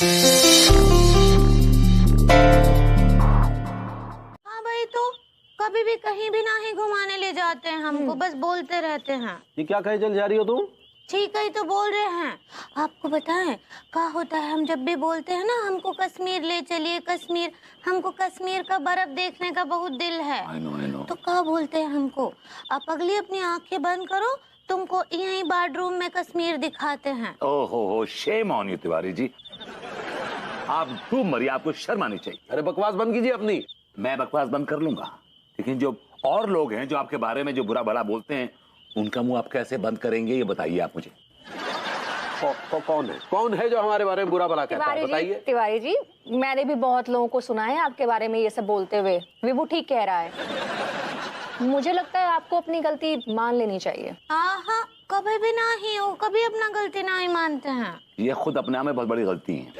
हाँ भाई, तो कभी भी कहीं भी नहीं घुमाने ले जाते हैं हमको, बस बोलते रहते हैं। ये क्या कहे चल जा रही हो तुम? ठीक है तो बोल रहे हैं। आपको बताएं क्या होता है, हम जब भी बोलते हैं ना हमको कश्मीर ले चलिए कश्मीर, हमको कश्मीर का बर्फ देखने का बहुत दिल है। I know. तो क्या बोलते हैं हमको, आप अगली अपनी आंखें बंद करो, तुमको यहीं बेडरूम में कश्मीर दिखाते हैं। ओहो, shame on you Tiwari ji. आप खूब मरिए, आपको शर्म आनी चाहिए। अरे बकवास बंद कीजिए अपनी। मैं बकवास बंद कर लूंगा, लेकिन जो और लोग हैं जो आपके बारे में जो बुरा भला बोलते हैं, उनका मुंह आप कैसे बंद करेंगे, ये बताइए आप मुझे। कौन है जो हमारे बारे में बुरा भला कहता है, बताइए। तिवारी जी, मैंने भी बहुत लोगों को सुना है आपके बारे में ये सब बोलते हुए। विभू ठीक कह रहा है। मुझे लगता है आपको अपनी गलती मान लेनी चाहिए। हाँ, कभी भी नहीं हो, कभी अपना गलती नहीं मानते हैं। ये खुद अपने आप में बहुत बड़ी गलती है।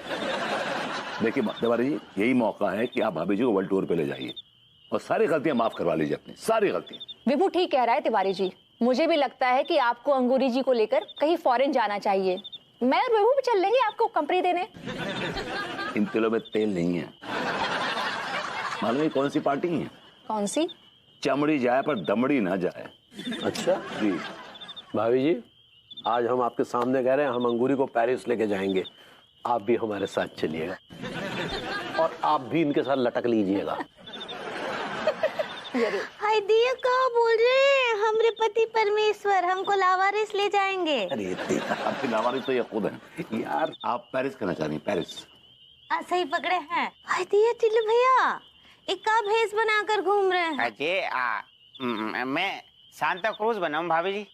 देखिए तिवारी जी, यही मौका है कि आप भाभी जी को वर्ल्ड टूर पे ले जाइए और सारी गलतियां माफ करवा लीजिए, अपनी सारी गलतियां। विभू ठीक कह रहा है तिवारी जी, मुझे भी लगता है कि आपको अंगूरी जी को लेकर कहीं फॉरेन जाना चाहिए। मैं और विभू भी चल लेंगे आपको कंपनी देने। इन तिलों में तेल नहीं है। मालूम है कौन सी पार्टी है? कौन सी? चमड़ी जाए पर दमड़ी ना जाए। अच्छा जी भाभी जी, आज हम आपके सामने कह रहे हैं हम अंगूरी को पेरिस लेके जाएंगे, आप भी हमारे साथ चलिएगा और आप भी इनके साथ लटक लीजिएगा। हाय दिया कहाँ बोल रहे हैं, हमरे पति परमेश्वर हमको लावारिस ले जाएंगे। अरे आपकी लावारिस तो ये खुद है यार। आप पेरिस करना चाह रही हैं? पेरिस सही पकड़े हैं। हाय दिया टिल्लू भैया, एक का भेष बनाकर घूम रहे हैं। अजय मैं सांता क्रूज बनाऊं भाभी जी।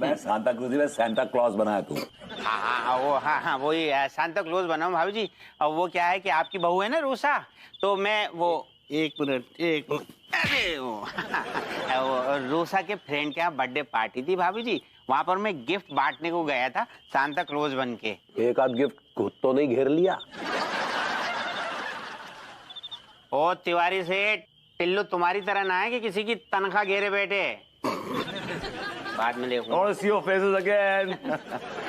मैं सांता क्रूज में सांता क्लॉज बनाया तू। हाँ वही सांता क्लॉज बनाऊं भाभी जी। और वो क्या है कि आपकी बहू है ना रूसा, तो मैं वो एक मिनट अरे वो रूसा के फ्रेंड के यहाँ बर्थडे पार्टी थी भाभी जी, वहाँ पर मैं गिफ्ट बांटने को गया था सांता क्लॉज बन के। एक आध गिफ्ट खुद तो नहीं घेर लिया? ओ तिवारी सेठ, टिल्लू तुम्हारी तरह ना है कि किसी की तनख्वाह घेरे बैठे। बाद में देखो। और सी योर फेसेस अगेन।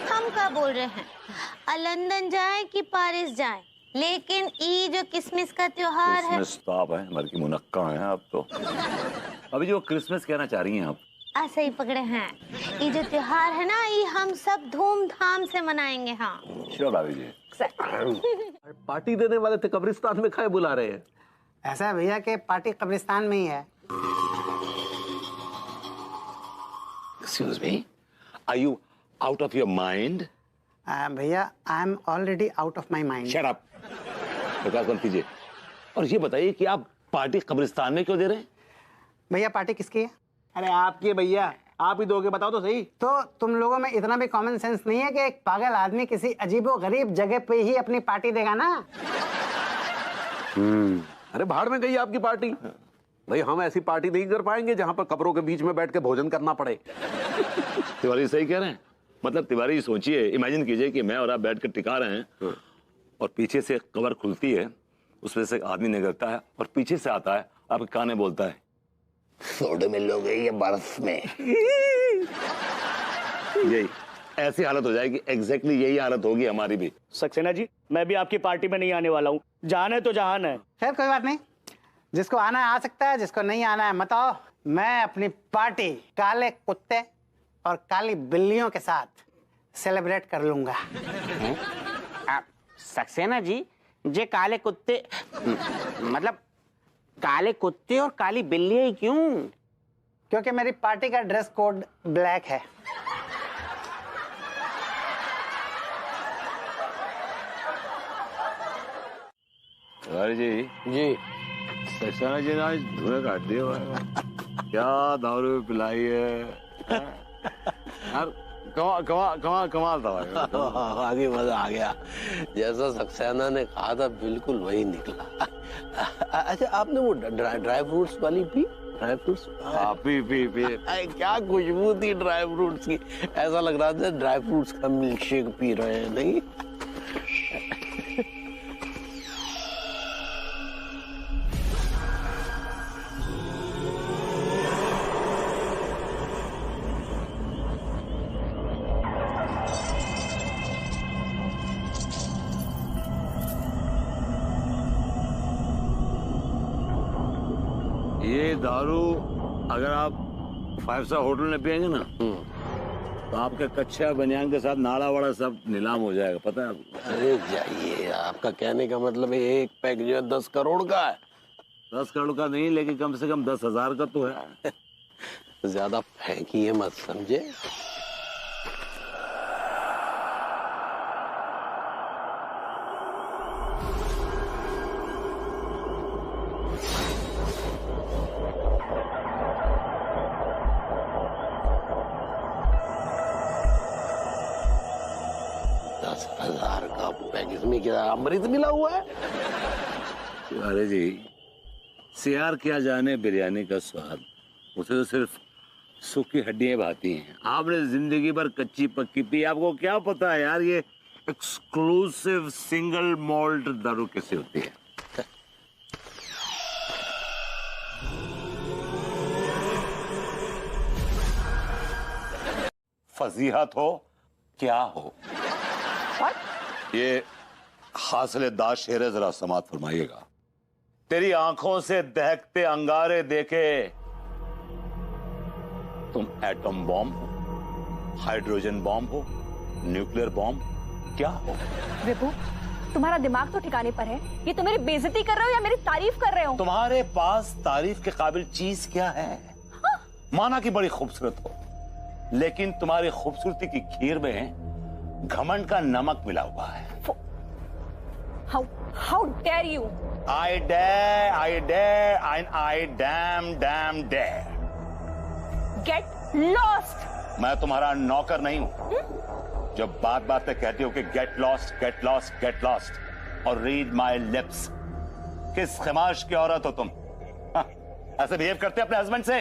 हम क्या बोल रहे हैं, लंदन जाए कि पेरिस जाए, लेकिन ये जो क्रिसमस का त्योहार है। स्टॉप है, मर की मुनक्का है आप तो। अभी जो क्रिसमस कहना चाह रही हैं आप? सही पकड़े हैं, ये जो त्योहार है ना, ये हम सब धूमधाम से मनाएंगे। हाँ श्योर भाभी जी। पार्टी देने वाले थे, कब्रिस्तान में खाए बुला रहे हैं। ऐसा है भैया कि पार्टी कब्रिस्तान में ही है। Excuse me, are you out of your mind? भैया I am already out of my mind. Shut up. प्रकाश बंद कीजिए। और ये बताइए कि आप पार्टी कब्रिस्तान में क्यों दे रहे हैं? भैया पार्टी किसकी है? अरे आपकी भैया, आप ही दोगे, बताओ तो सही। तो तुम लोगों में इतना भी कॉमन सेंस नहीं है कि एक पागल आदमी किसी अजीबो गरीब जगह पे ही अपनी पार्टी देगा ना? अरे भाड़ में गई आपकी पार्टी। भाई हम ऐसी पार्टी नहीं कर पाएंगे जहां पर कब्रों के बीच में बैठ के भोजन करना पड़े। तिवारी सही कह रहे हैं। मतलब तिवारी सोचिए, इमेजिन कीजिए कि मैं और आप बैठ कर टिका रहे हैं और पीछे से कवर खुलती है, उसमें से एक आदमी निकलता है और पीछे से आता है, आपके कान में बोलता है, सोडे में लोग ये बर्फ में। यही ऐसी हालत हो जाएगी। एग्जैक्टली यही हालत होगी हमारी भी। सक्सेना जी, मैं भी आपकी पार्टी में नहीं आने वाला हूँ। जान है तो जहान है। खैर कोई बात नहीं, जिसको आना है आ सकता है, जिसको नहीं आना है मत आओ। मैं अपनी पार्टी काले कुत्ते और काली बिल्लियों के साथ सेलिब्रेट कर लूंगा। सक्सेना जी, जे काले कुत्ते मतलब काले कुत्ते और काली बिल्ली क्यों? क्योंकि मेरी पार्टी का ड्रेस कोड ब्लैक है। तिवारी जी सक्सेना जी ने आज धुएं काट दिए। क्या दारू पिलाई है यार। कमाल था। आगे मजा आ गया, जैसा सक्सेना ने कहा था बिल्कुल वही निकला। अच्छा आपने वो ड्राई फ्रूट्स वाली पी? ड्राई फ्रूट्स पी क्या खुशबू थी ड्राई फ्रूट्स की, ऐसा लग रहा था ड्राई फ्रूट्स का मिल्क शेक पी रहे हैं। नहीं ये दारू अगर आप 5 स्टार होटल में पियेंगे ना तो आपके कच्चा बनियान के साथ नाड़ा वाड़ा सब नीलाम हो जाएगा, पता है आपको? अरे जाइए, आपका कहने का मतलब है एक पैक जो है 10 करोड़ का है। 10 करोड़ का नहीं, लेकिन कम से कम 10,000 का तो है। ज्यादा फेंकिए मत, समझे? इसमें क्या अमृत मिला हुआ है? अरे जी, सियार क्या जाने बिरयानी का स्वाद, उसे तो सिर्फ सूखी हड्डियां भाती हैं। आपने जिंदगी भर कच्ची पक्की पी, आपको क्या पता है यार ये एक्सक्लूसिव सिंगल मॉल्ट दारू कैसे होती है। फजीहत हो क्या हो, ये हासिलेदार शेर जरा समात फरमाइएगा। तेरी आंखों से दहकते अंगारे देखे तुम एटम बॉम्ब हो, हाइड्रोजन बॉम्ब हो, न्यूक्लियर बॉम्ब क्या हो? विभू, तुम्हारा दिमाग तो ठिकाने पर है। ये तो मेरी बेइज्जती कर रहे हो या मेरी तारीफ कर रहे हो? तुम्हारे पास तारीफ के काबिल चीज क्या है? हाँ? माना कि बड़ी खूबसूरत हो, लेकिन तुम्हारी खूबसूरती की खीर में घमंड का नमक मिला हुआ है। How dare you? I dare, and I damn dare. Get lost. मैं तुम्हारा नौकर नहीं हूं जब बात बात पे कहती हो कि get lost, get lost, get lost और रीड माई लिप्स। किस खमाश की औरत हो तुम? हाँ, ऐसे बिहेव करते अपने हस्बैंड से?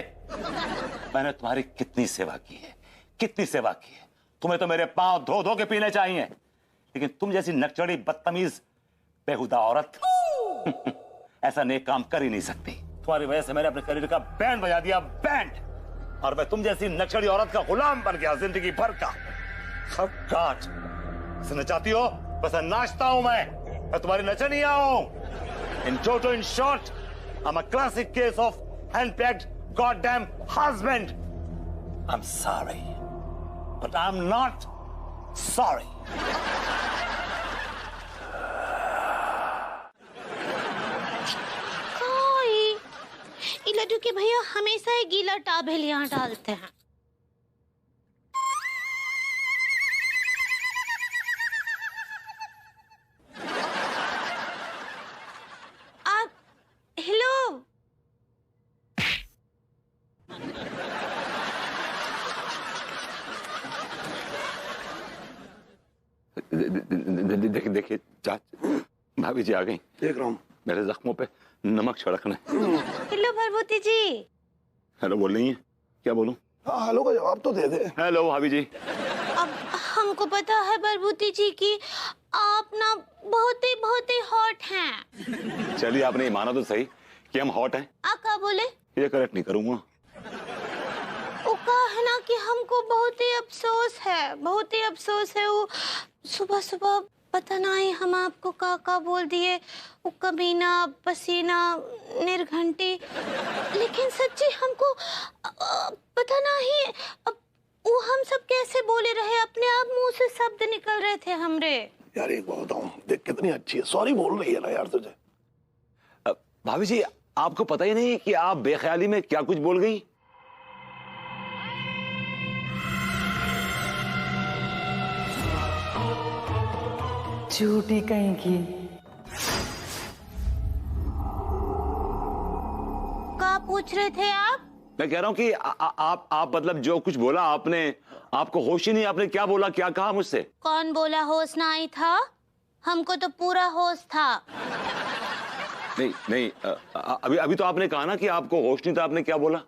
मैंने तुम्हारी कितनी सेवा की है, कितनी सेवा की है। तुम्हें तो मेरे पांव धो धो के पीने चाहिए, लेकिन तुम जैसी नकचड़ी बदतमीज बेहुदा औरत ऐसा नेक काम कर ही नहीं सकती। तुम्हारी वजह से मैंने अपने करियर का बैंड बजा दिया, बैंड। और मैं तुम जैसी नक्शड़ी औरत का गुलाम बन गया जिंदगी भर का। काट सुनना चाहती हो? बस नाचता हूं मैं तुम्हारी नचनिया हूं। In short, I'm a classic case of hand-packed goddamn husband. I'm sorry, but I'm not sorry. ये लड्डू के भैया हमेशा ही गीला टाबेल यहाँ डालते हैं। आप हेलो, देखिए चाचा, भाभी जी आ गई। देख रहा हूँ। मेरे जख्मों पे नमक छिड़कना है। हेलो भरभूति जी। हेलो बोल रही है? क्या बोलूं? हाँ, हेलो का जवाब तो दे दे। हेलो भाभी जी। अब हमको पता है भरभूति जी कि आप ना बहुत ही हॉट हैं। चलिए, आपने ये माना तो सही कि हम हॉट हैं। आप क्या बोले? ये करेक्ट नहीं करूंगा। वो कहा है ना कि हमको बहुत ही अफसोस है, बहुत ही अफसोस है। वो सुबह सुबह पता नहीं हम आपको का बोल दिए, वो कमीना, पसीना, निर्घंटी। लेकिन सच्ची हमको पता नहीं वो हम सब कैसे बोले रहे, अपने आप मुंह से शब्द निकल रहे थे हमरे। यार एक बात बताऊं, देख कितनी अच्छी है, सॉरी बोल रही है ना यार तुझे। भाभी जी, आपको पता ही नहीं कि आप बेख्याली में क्या कुछ बोल गई? झूठी कहीं की। क्या पूछ रहे थे आप? मैं कह रहा हूं कि आप मतलब जो कुछ बोला आपने, आपको होश ही नहीं, आपने क्या बोला, क्या कहा मुझसे? कौन बोला होश ना आई था? हमको तो पूरा होश था। नहीं, अभी तो आपने कहा ना कि आपको होश नहीं था। आपने क्या बोला?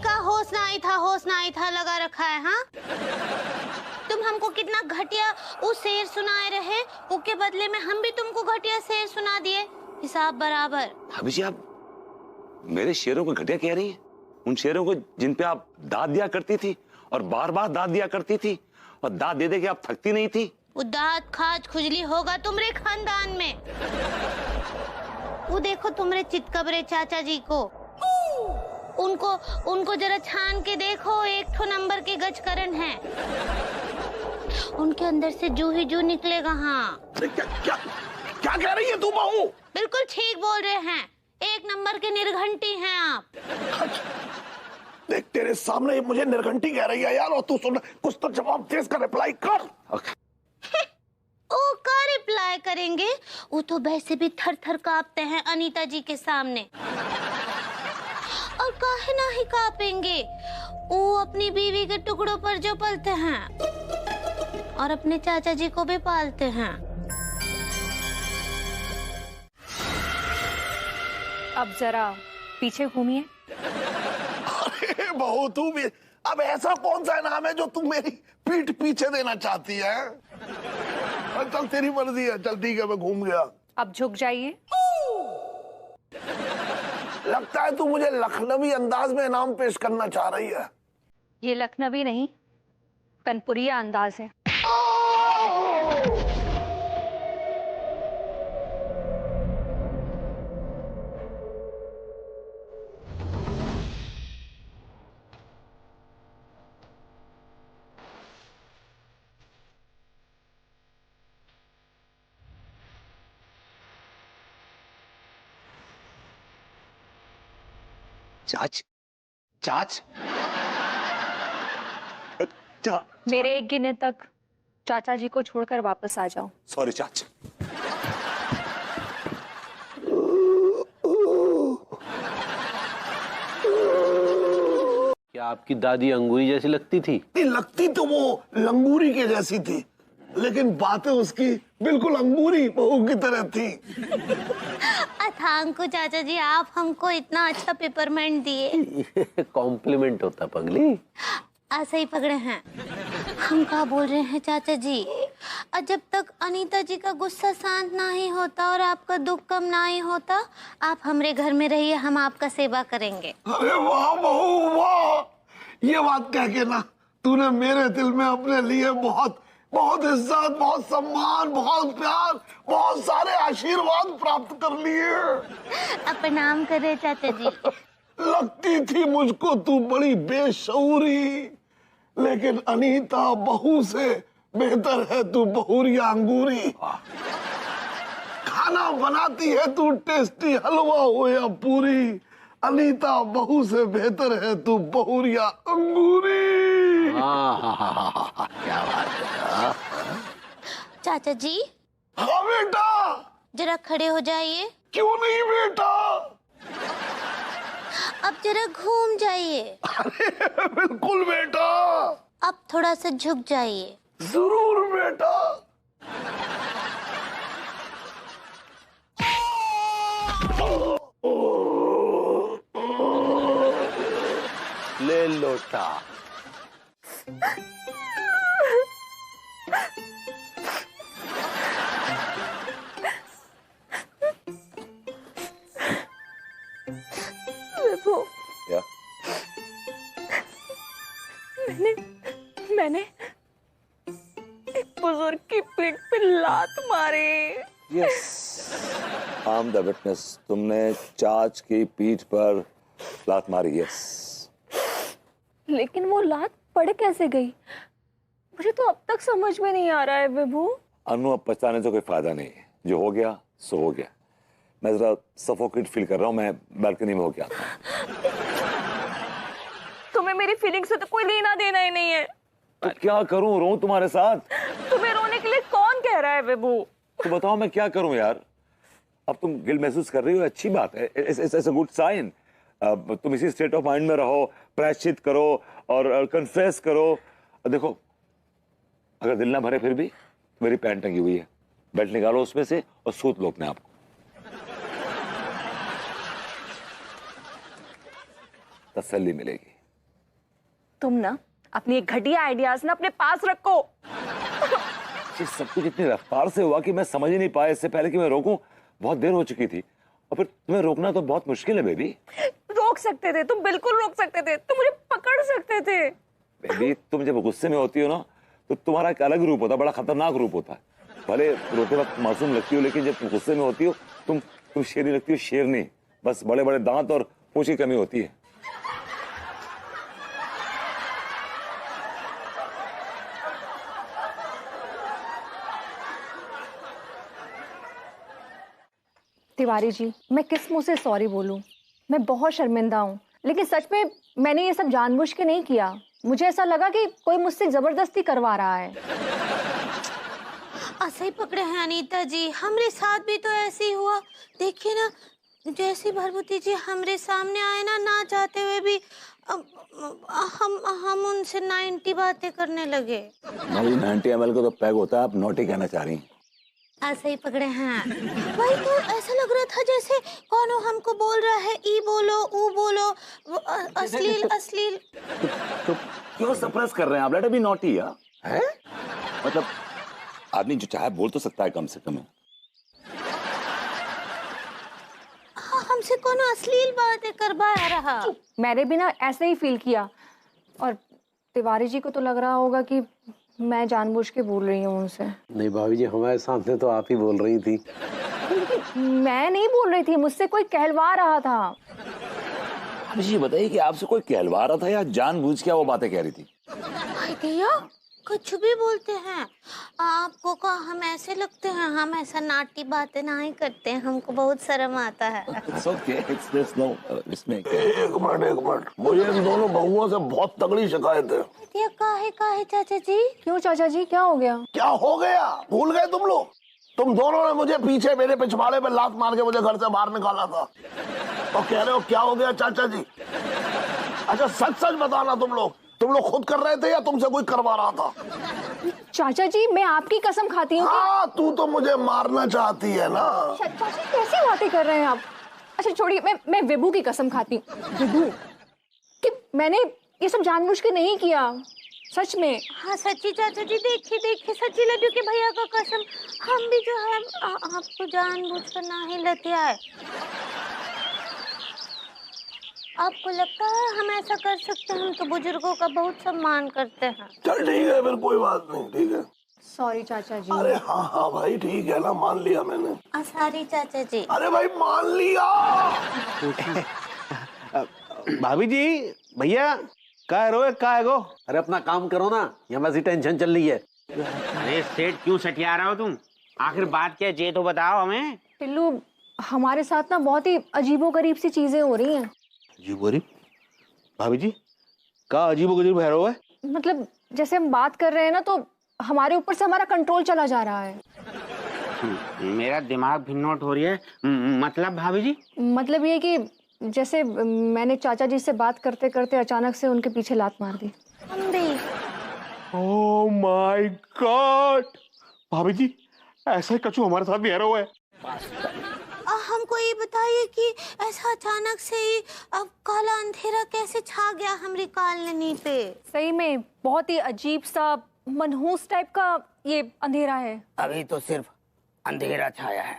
का होश ना आई था लगा रखा है। हाँ, तुम हमको कितना घटिया वो शेर सुनाए रहे, उसके बदले में हम भी तुमको घटिया शेर सुना दिए, हिसाब बराबर। भाभी जी, आप मेरे शेरों को घटिया कह रही हैं? उन शेरों को जिन पे आप दाद दिया करती थी और बार बार दाद दिया करती थी, और दाद दे दे के आप थकती नहीं थी। वो दाद खाज खुजली होगा तुम्हारे खानदान में। वो देखो तुम्हारे चितकबरे चाचा जी को, उनको जरा छान के देखो, एक ठो नंबर के गजकरण है, उनके अंदर से जू ही जू निकलेगा। हाँ क्या कह रही है तू बहू? बिल्कुल ठीक बोल रहे हैं, एक नंबर के निर्घंटी हैं आप। देख तेरे सामने मुझे निर्घंटी कह रही है यार, और तू सुन, कुछ तो जवाब दे, इसका रिप्लाई कर। ओ का रिप्लाई करेंगे, वो तो वैसे भी थर थर कांपते हैं अनीता जी के सामने, और काहे ना ही कांपेंगे, वो अपनी बीवी के टुकड़ों पर जो पलते हैं और अपने चाचा जी को भी पालते हैं। अब जरा पीछे घूमिए। अरे बहू तू भी, अब ऐसा कौन सा इनाम है जो तू मेरी पीठ पीछे देना चाहती है? चल तेरी मर्जी है, चल ठीक है, मैं घूम गया। अब झुक जाइए। लगता है तू मुझे लखनवी अंदाज में इनाम पेश करना चाह रही है। ये लखनवी नहीं, कनपुरिया अंदाज है। चाच चाच मेरे एक गिने तक चाचा जी को छोड़कर वापस आ जाओ। सॉरी चाच। क्या आपकी दादी अंगूरी जैसी लगती थी? लगती तो वो लंगूरी के जैसी थी, लेकिन बातें उसकी बिल्कुल अंगूरी बहू की तरह थी। अथांग को चाचा जी, आप हमको इतना अच्छा पेपरमेंट दिए। कॉम्प्लीमेंट होता पगली। ऐसे ही पकड़े हैं। हम क्या बोल रहे हैं चाचा जी, और जब तक अनीता जी का गुस्सा शांत ना ही होता और आपका दुख कम ना ही होता, आप हमारे घर में रहिए, हम आपका सेवा करेंगे। अरे वाह बहू वाह, ये बात कह के ना तूने मेरे दिल में अपने लिए बहुत बहुत इज्जत, बहुत सम्मान, बहुत प्यार, बहुत सारे आशीर्वाद प्राप्त कर लिए। अब प्रणाम कर रहे चाचा जी। लगती थी मुझको तू बड़ी बेशऊरी, लेकिन अनीता बहू से बेहतर है तू बहुरिया अंगूरी। खाना बनाती है तू टेस्टी हलवा हो या पूरी, अनीता बहू से बेहतर है तू बहुरिया अंगूरी। क्या बात है चाचा जी। हाँ बेटा। जरा खड़े हो जाइए। क्यों नहीं बेटा? अब जरा घूम जाइए। अरे बिल्कुल बेटा। अब थोड़ा सा झुक जाइए। जरूर बेटा। ले लोटा। क्या? मैंने एक बुजुर्ग की पीठ पे लात मारी। Yes, I am the witness. तुमने चाच की पीठ पर लात मारी। यस। लेकिन वो लात पड़ कैसे गई, मुझे तो अब तक समझ में नहीं आ रहा है विभू। अनु, अब पछताने से कोई फायदा नहीं है, जो हो गया सो हो गया। मैं जरा सफोकेट फील कर रहा हूँ, मैं बालकनी में होके आता हूँ। तुम्हें मेरी फीलिंग से तो कोई लेना देना ही नहीं है। तो क्या करूं, रोऊं तुम्हारे साथ? तुम्हें रोने के लिए कौन कह रहा है विभू? तो बताओ मैं क्या करूं यार। अब तुम गिल्ट महसूस कर रही हो, अच्छी बात है, इट्स अ गुड साइन। तुम इसी स्टेट ऑफ माइंड में रहो, प्रायश्चित करो और कन्फेस करो। देखो, अगर दिल ना भरे फिर भी मेरी पैंट टंगी हुई है, बेल्ट निकालो उसमें से और सूत लो अपने आप को, तसल्ली मिलेगी। तुम ना अपनी एक घटिया आइडियाज ना अपने पास रखो। ये सब कुछ इतनी रफ्तार से हुआ कि मैं समझ ही नहीं पाया। इससे पहले कि मैं रोकूं बहुत देर हो चुकी थी, और फिर तुम्हें रोकना तो बहुत मुश्किल है बेबी। रोक सकते थे, तुम बिल्कुल रोक सकते थे, तुम मुझे पकड़ सकते थे। बेबी, तुम जब गुस्से में होती हो ना तो तुम्हारा एक अलग रूप होता है, बड़ा खतरनाक रूप होता है। भले रोते वक्त मासूम लगती हो, लेकिन जब तुम गुस्से में होती हो तुम तुम शेरनी लगती हो, शेरनी। बस बड़े बड़े दांत और पूंछ की कमी होती है। तिवारी जी, मैं किस मुंह से सॉरी बोलूं? मैं बहुत शर्मिंदा हूँ, लेकिन सच में मैंने ये सब जानबूझ के नहीं किया। मुझे ऐसा लगा कि कोई मुझसे जबरदस्ती करवा रहा है। ऐसे ही पकड़े हैं अनीता जी, हमरे साथ भी तो ऐसे ही हुआ। देखिए ना, जैसे भरभूति जी हमरे सामने आए ना, ना चाहते हुए भी हम उनसे 90 बातें करने लगे। भाई 90 ml का तो पैग होता है, आप नोटी कहना चाह रही हैं। ऐसे ही पकड़े हैं। वही तो, ऐसा लग रहा था जैसे कौन हमको बोल रहा है, ई बोलो, ऊ बोलो, अश्लील अश्लील। तो क्यों सप्रेस कर रहे हैं आप? लेट बी नॉटी है? मतलब आदमी जो चाहे बोल तो सकता है कम से कम। हाँ, हमसे कौन अश्लील बातें करवा रहा। मैंने भी ना ऐसे ही फील किया, और तिवारी जी को तो लग रहा होगा कि मैं जानबूझ के बोल रही हूँ उनसे। नहीं भाभी जी, हमारे सामने तो आप ही बोल रही थी। मैं नहीं बोल रही थी, मुझसे कोई कहलवा रहा था। अब ये बताइए कि आपसे कोई कहलवा रहा था या जानबूझ के वो बातें कह रही थी? भैया कुछ भी बोलते हैं आपको, का हम ऐसे लगते हैं, हम ऐसा नाटी बातें नहीं करते हैं, हमको बहुत शर्म आता है। It's okay, it's this no, इसमें एक मिनट, मुझे इन दोनों बहुओं से बहुत तगड़ी शिकायत है। ये काहे चाचा जी? क्यों चाचा जी, क्या हो गया? क्या हो गया? भूल गए तुम लोग? तुम दोनों ने मुझे पीछे मेरे पिछवाड़े पे लात मार के मुझे घर से बाहर निकाला था, और कह रहे हो क्या हो गया चाचा जी? अच्छा सच बताना, तुम लोग खुद कर रहे थे या तुमसे कोई करवा रहा था? चाचा जी, मैं आपकी कसम खाती हूँ। हाँ, तू तो मुझे मारना चाहती है ना। चाचा जी कैसी बातें कर रहे हैं आप? अच्छा छोड़िए, मैं विभू की कसम खाती हूँ। विभू, कि मैंने ये सब जानबूझ के नहीं किया, सच में। हाँ सच्ची चाचा जी, देखिए सच्ची लड्डू के भैया का कसम, हम भी जो है आपको जानबूझ कर नहीं लेते आए। आपको लगता है हम ऐसा कर सकते हैं? हम तो बुजुर्गों का बहुत सम्मान करते हैं। चल ठीक है, फिर कोई बात नहीं, ठीक है। सॉरी चाचा जी। अरे हाँ भाई ठीक है ना, मान लिया मैंने। सॉरी चाचा जी। अरे भाई मान लिया। भाभी जी, भैया क्या रोए क्या गो? अरे अपना काम करो ना, यहाँ वैसी टेंशन चल रही है। अरे सेठ क्यों सटिया रहे हो तुम? आखिर बात क्या है, तो बताओ हमें। पिल्लू, हमारे साथ ना बहुत ही अजीबोगरीब सी चीजें हो रही हैं। अजीबोगरीब? भाभी जी क्या अजीबोगरीब है रो है? मतलब जैसे हम बात कर रहे हैं ना, तो हमारे ऊपर से हमारा कंट्रोल चला जा रहा है। मेरा दिमाग भिन्नोट हो रही है। मतलब भाभी जी? मतलब ये कि जैसे मैंने चाचा जी से बात करते करते अचानक से उनके पीछे लात मार दी। हम भी। Oh my God! भाभी जी ऐसा ही कछु हमारे साथ भी है रो है। हमको ये बताइए कि ऐसा अचानक से ही अब काला अंधेरा कैसे छा गया हमारी कॉलोनी पे? सही में बहुत ही अजीब सा मनहूस टाइप का ये अंधेरा है। अभी तो सिर्फ अंधेरा छाया है,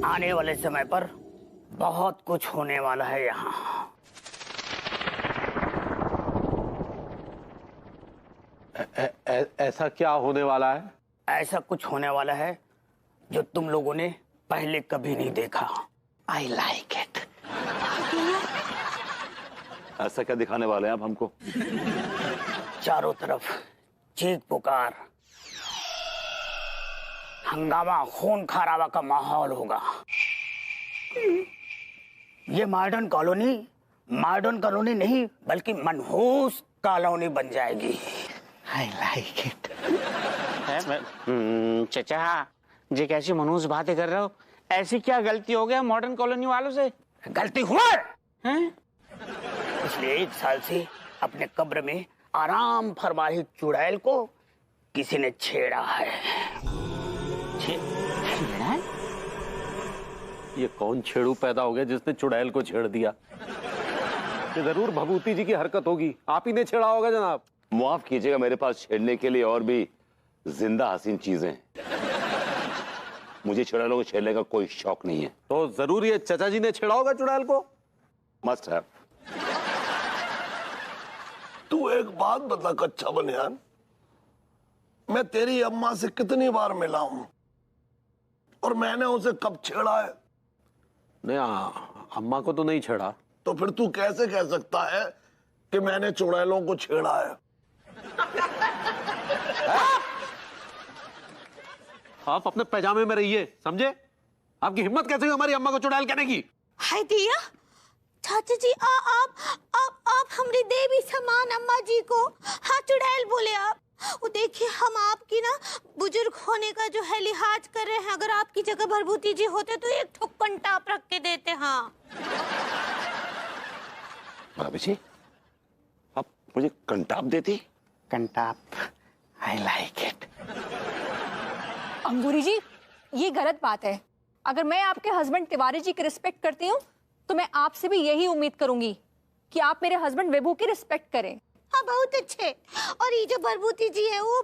आने वाले समय पर बहुत कुछ होने वाला है यहाँ। ऐसा क्या होने वाला है? ऐसा कुछ होने वाला है जो तुम लोगों ने पहले कभी नहीं देखा। आई लाइक इट। ऐसा क्या दिखाने वाले हैं आप हमको? चारों तरफ चीख पुकार, हंगामा, खून खराबा का माहौल होगा। ये मॉडर्न कॉलोनी नहीं बल्कि मनहूस कॉलोनी बन जाएगी। आई लाइक इट। चचा जी कैसी मनहूस बातें कर रहे हो? ऐसी क्या गलती हो गया मॉडर्न कॉलोनी वालों से? गलती हुआ हैं? पिछले 1 साल से अपने कब्र में आराम फरमा रही चुड़ैल को किसी ने छेड़ा है। छेड़ा? ये कौन छेड़ू पैदा हो गया जिसने चुड़ैल को छेड़ दिया? ये जरूर भभूति जी की हरकत होगी, आप ही ने छेड़ा होगा जनाब। माफ कीजिएगा, मेरे पास छेड़ने के लिए और भी जिंदा हसीन चीजें हैं। मुझे चुड़ैलों को छेड़ने का कोई शौक नहीं है। तो जरूर ये चाचा जी ने छेड़ा होगा चुड़ैल को। Must have. तू एक बात बता कच्चा बनियान, मैं तेरी अम्मा से कितनी बार मिला हूं, और मैंने उसे कब छेड़ा है? नहीं अम्मा को तो नहीं छेड़ा। तो फिर तू कैसे कह सकता है कि मैंने चुड़ैलों को छेड़ा है? आप अपने पैजामे में रहिए, समझे? आपकी हिम्मत कैसे हुई हमारी अम्मा को चुड़ैल कहने की? हाय दिया चाचा जी, आप हमारी देवी समान अम्मा जी को हाँ चुड़ैल बोले आप। वो देखिए हम आपकी ना बुजुर्ग होने का जो है लिहाज कर रहे हैं। अगर आपकी जगह भरभूति जी होते तो एक ठोक कंटाप रख के देते। हाँ भाभी जी, आप मुझे कंटाप देती? कंटाप, I like it. Angoori ji, ये गलत बात है। अगर मैं आपके हस्बैंड तिवारी जी की रिस्पेक्ट करती हूँ तो मैं आपसे भी यही उम्मीद करूंगी कि आप मेरे हस्बैंड विभू की रिस्पेक्ट करें। हाँ बहुत अच्छे। और ये जो भरभूति जी है वो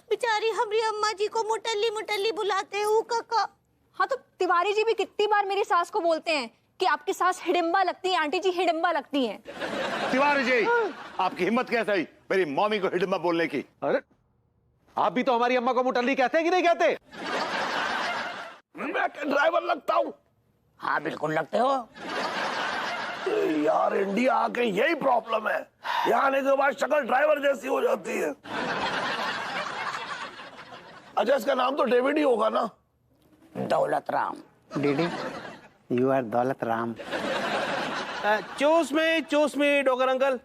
बेचारी हमारी अम्मा जी को मुटल्ली मुटल्ली बुलाते हैं। वो काका। हाँ तो तिवारी जी भी कितनी बार मेरी सास को बोलते हैं कि आपकी सास हिडिंबा लगती है, आंटी जी हिडिंबा लगती हैं। तिवारी जी, आपकी हिम्मत कैसे हुई मेरी मम्मी को हिडिंबा बोलने की? अरे आप भी तो हमारी अम्मा को मुटल्ली कहते हैं कि नहीं कहते? मैं ड्राइवर लगता हूँ? हाँ बिल्कुल लगते हो। यार इंडिया आके यही प्रॉब्लम है, यहाँ आने के बाद शक्ल ड्राइवर जैसी हो जाती है। अच्छा इसका नाम तो डेविड ही होगा ना? Daulat Ram. DD, you are Daulat Ram. चोस में डॉक्टर अंकल,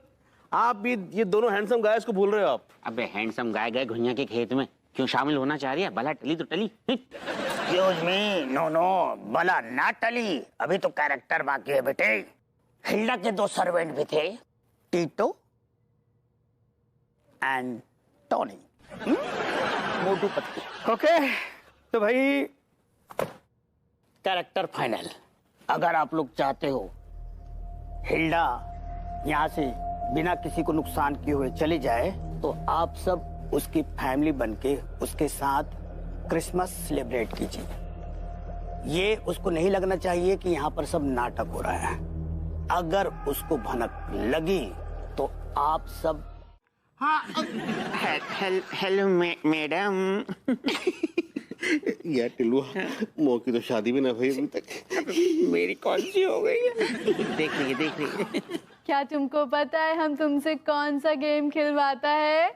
आप भी ये दोनों हैंडसम गायस को भूल रहे हो आप। अबे हैंडसम गाय गए घुइयां के खेत में, क्यों शामिल होना चाह रही है? भला टली तो टली। एक्सक्यूज मी, नो भला ना टली, अभी तो कैरेक्टर बाकी है बेटे। हिल्डा के 2 सर्वेंट भी थे, टीटो and Tony. Motu Patlu. Okay तो भाई कैरेक्टर फाइनल। अगर आप लोग चाहते हो हिल्डा यहाँ से बिना किसी को नुकसान किए हुए चली जाए तो आप सब उसकी फैमिली बनके उसके साथ क्रिसमस सेलिब्रेट कीजिए। ये उसको नहीं लगना चाहिए कि यहाँ पर सब नाटक हो रहा है। अगर उसको भनक लगी तो आप सब हेलो मैडम। यार टिल्लुआ, मो की तो शादी भी ना हुई अभी तक। मेरी कौन सी हो गई है? देख रही है। क्या तुमको पता है हम तुमसे कौन सा गेम खिलवाता है?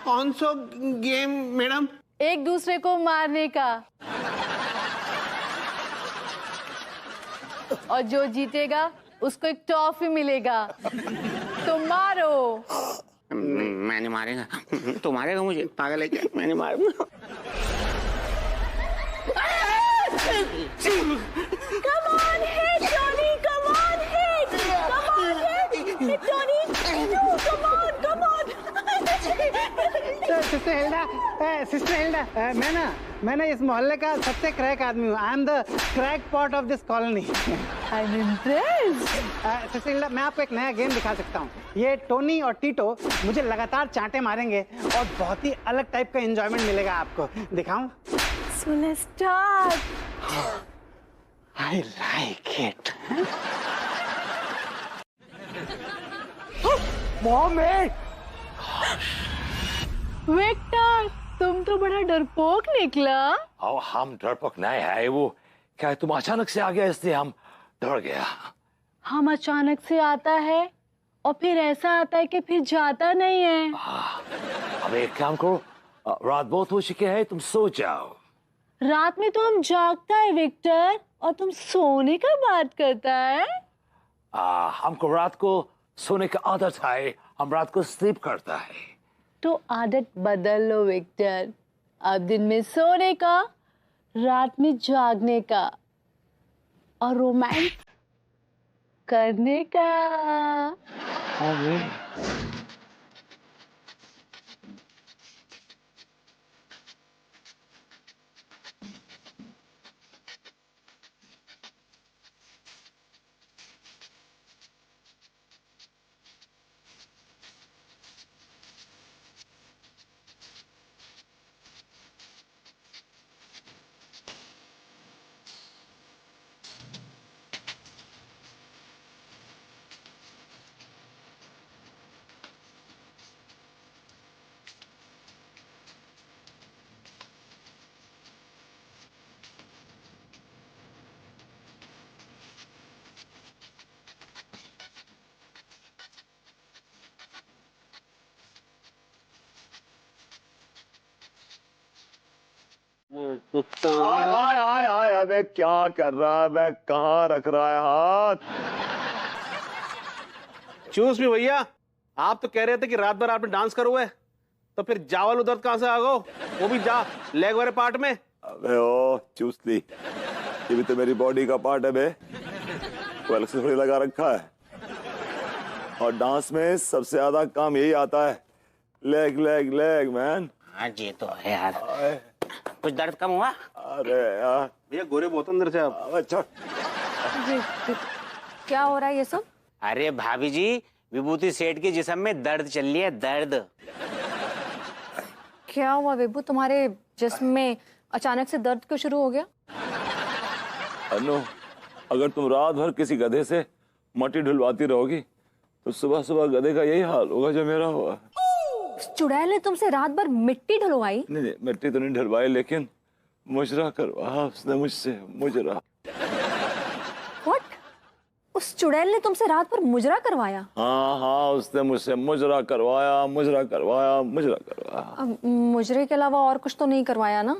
कौन सा गेम मैडम? एक दूसरे को मारने का। और जो जीतेगा उसको एक टॉफी मिलेगा। तो मारो। मैंने मारेगा? तो मारेगा मुझे? पागल है क्या? मैंने मारूंगा। Come on, hit, Johnny! Come on, hit! Come on, hit, Johnny! No, come on! Sister Hilda, मैं ना इस मोहल्ले का सबसे क्रैक आदमी हूँ। I am the crack pot of this colony. I'm impressed. Sister Hilda, मैं आपको एक नया गेम दिखा सकता हूँ। ये टोनी और टीटो मुझे लगातार चांटे मारेंगे और बहुत ही अलग टाइप का एंजॉयमेंट मिलेगा आपको। दिखाऊं? So let's start. I like it. Mommy! Victor, तुम तो बड़ा डरपोक निकला। हम डरपोक नहीं है, वो क्या है, तुम अचानक से आ गया इसलिए हम डर गया। हम अचानक से आता है और फिर ऐसा आता है कि फिर जाता नहीं है। अब एक काम करो, रात बहुत हो चुकी है, तुम सो जाओ। रात में तो हम जागता है विक्टर, और तुम सोने का बात करता है। हमको रात को सोने का आदत है, हम रात को स्लीप करता है। तो आदत बदल लो विक्टर। अब दिन में सोने का, रात में जागने का और रोमांस करने का। हाय हाय हाय, अबे क्या कर रहा है, मैं कहाँ रख रहा है हाथ? चूस भी भैया, आप तो कह रहे थे कि रात भर आपने डांस करो है, तो फिर जावल दर्द कहाँ से आ गो? वो भी जा लेग वाले पार्ट में। अबे ओ चूसली, ये भी तो मेरी बॉडी का पार्ट है बे, वो अलग से थोड़ी लगा रखा है। और डांस में सबसे ज्यादा काम यही आता है, लेग लेग लेग मैन। हाँ जी तो है यार। कुछ दर्द कम हुआ? अरे यार भैया गोरे बहुत अंदर से आप। अच्छा क्या हो रहा है ये सब? अरे भाभी जी, विभूति सेठ के जिस्म में दर्द चल रही है, दर्द। क्या हुआ विभू, तुम्हारे जिस्म में अचानक से दर्द क्यों शुरू हो गया? अनु, अगर तुम रात भर किसी गधे से मट्टी ढुलवाती रहोगी तो सुबह सुबह गधे का यही हाल होगा जो मेरा हुआ। चुड़ैल ने तुमसे रात भर मिट्टी ढलवाई? नहीं नहीं, मिट्टी तो नहीं ढलवाई, लेकिन मुजरा करवाया उसने मुझसे, मुजरा। What? उस चुड़ैल ने तुमसे रात भर मुजरा करवाया? हाँ हाँ, उसने मुझसे मुजरा करवाया, मुजरा करवाया, मुजरा करवाया। अब मुजरे के अलावा और कुछ तो नहीं करवाया ना?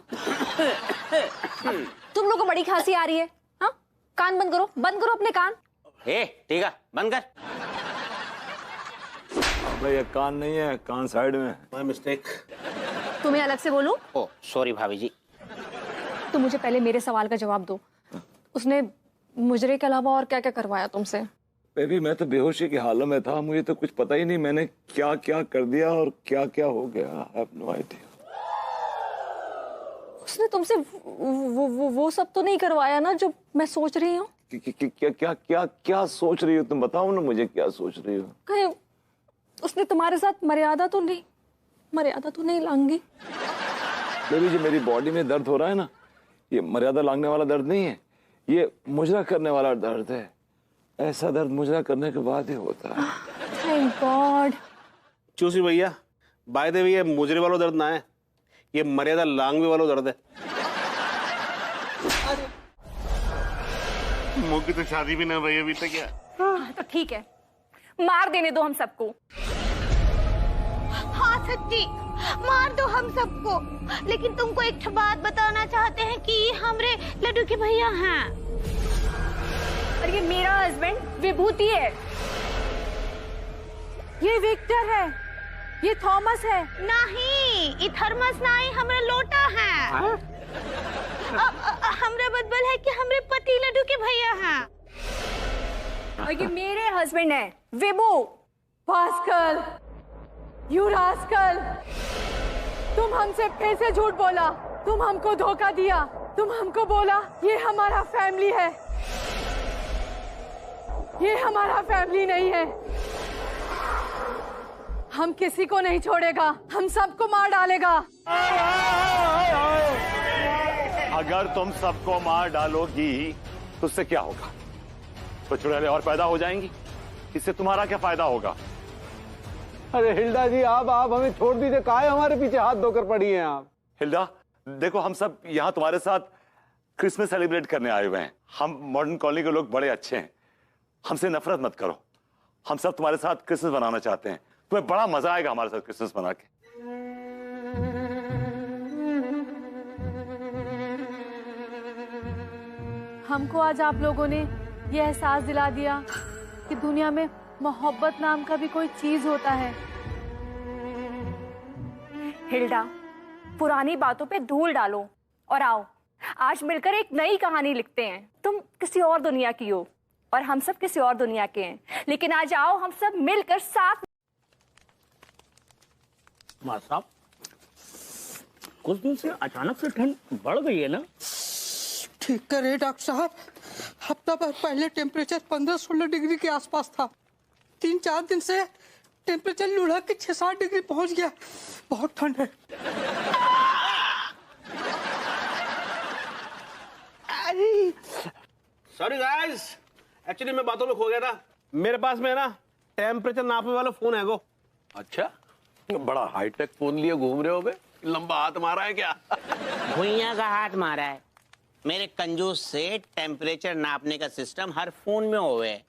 तुम लोगों को बड़ी खांसी आ रही है, हाँ? कान बंद करो, बंद करो अपने कान। ठीक है, बंद कर। भाई ये कान नहीं है, कान साइड में। My mistake. तुम्हें अलग से बोलूं? ओ सॉरी भाभी जी। तुम मुझे पहले मेरे सवाल का जवाब दो। उसने मुजरे के अलावा और क्या क्या करवाया तुमसे? बेबी मैं तो बेहोशी की हालत में था, मुझे तो कुछ पता ही नहीं मैंने क्या क्या कर दिया और क्या क्या हो गया। I have no idea। उसने तुमसे वो सब तो नहीं करवाया ना जो मैं सोच रही हूँ? क्या क्या क्या क्या सोच रही हो तुम, बताओ ना मुझे, क्या सोच रही हो? कहीं उसने तुम्हारे साथ मर्यादा तो नहीं लांगी? बेबी जो मेरी बॉडी में दर्द हो रहा है ना, ये मर्यादा लांघने वाला दर्द नहीं है, ये मुजरा करने वाला दर्द है। ऐसा दर्द मुजरा करने के बाद ही होता है। Thank God. चूसी भैया, बाय द वे ये मुजरे वाला दर्द ना है, ये मर्यादा लांघने वाला दर्द है। मुंह की तो शादी भी ना भाई अभी तक। क्या तो ठीक है, मार देने दो हम सबको। हाँ सच्ची, मार दो हम सबको, लेकिन तुमको एक बात बताना चाहते हैं कि ये हमरे लड्डू के भैया हैं। और ये मेरा हस्बैंड विभूति है, ये विक्टर है, ये थॉमस है। नहीं, ये थर्मस नहीं, हमरा लोटा है। हमरा बदबल है कि हमरे पति लड्डू के भैया हैं। और ये मेरे हस्बैंड है विभू। पास्कल, यू रास्कल, तुम हमसे फिर से झूठ बोला, तुम हमको धोखा दिया, तुम हमको बोला ये हमारा फैमिली है। ये हमारा फैमिली नहीं है। हम किसी को नहीं छोड़ेगा, हम सबको मार डालेगा। अगर तुम सबको मार डालोगी तो उससे क्या होगा? तो चुड़ैलें और पैदा हो जाएंगी, इससे तुम्हारा क्या फायदा होगा? अरे हिल्डा जी, आप हमें छोड़ दीजिए, काहे हमारे पीछे हाथ धोकर पड़ी हैं आप? हिल्डा देखो, हम सब यहाँ तुम्हारे साथ क्रिसमस सेलिब्रेट करने आए हुए हैं। हम मॉडर्न कॉलोनी के लोग बड़े अच्छे हैं, हमसे नफरत मत करो। हम सब तुम्हारे साथ क्रिसमस मनाना चाहते हैं, तुम्हें बड़ा मजा आएगा हमारे साथ क्रिसमस मना के। हमको आज आप लोगों ने ये एहसास दिला दिया कि दुनिया में मोहब्बत नाम का भी कोई चीज होता है। हिल्डा, पुरानी बातों पे धूल डालो और आओ आज मिलकर एक नई कहानी लिखते हैं। तुम किसी और दुनिया की हो और हम सब किसी और दुनिया के हैं, लेकिन आज आओ हम सब मिलकर साथ। मां साहब, कुछ दिन से अचानक से ठंड बढ़ गई है ना? ठीक करे डॉक्टर साहब, हफ्ता भर पहले टेम्परेचर 15-16 डिग्री के आसपास था। 3-4 दिन से टेम्परेचर लुढ़क के 6-7 डिग्री पहुंच गया। बहुत ठंड है। सॉरी गाइस, एक्चुअली मैं बातों में खो गया था। मेरे पास में है ना टेम्परेचर नापने वाला फोन है। गो अच्छा, बड़ा हाईटेक फोन लिए घूम रहे हो बे? लंबा हाथ मारा है क्या? भुइयां का हाथ मारा है। मेरे कंजूस से टेम्परेचर नापने का सिस्टम हर फोन में होवे।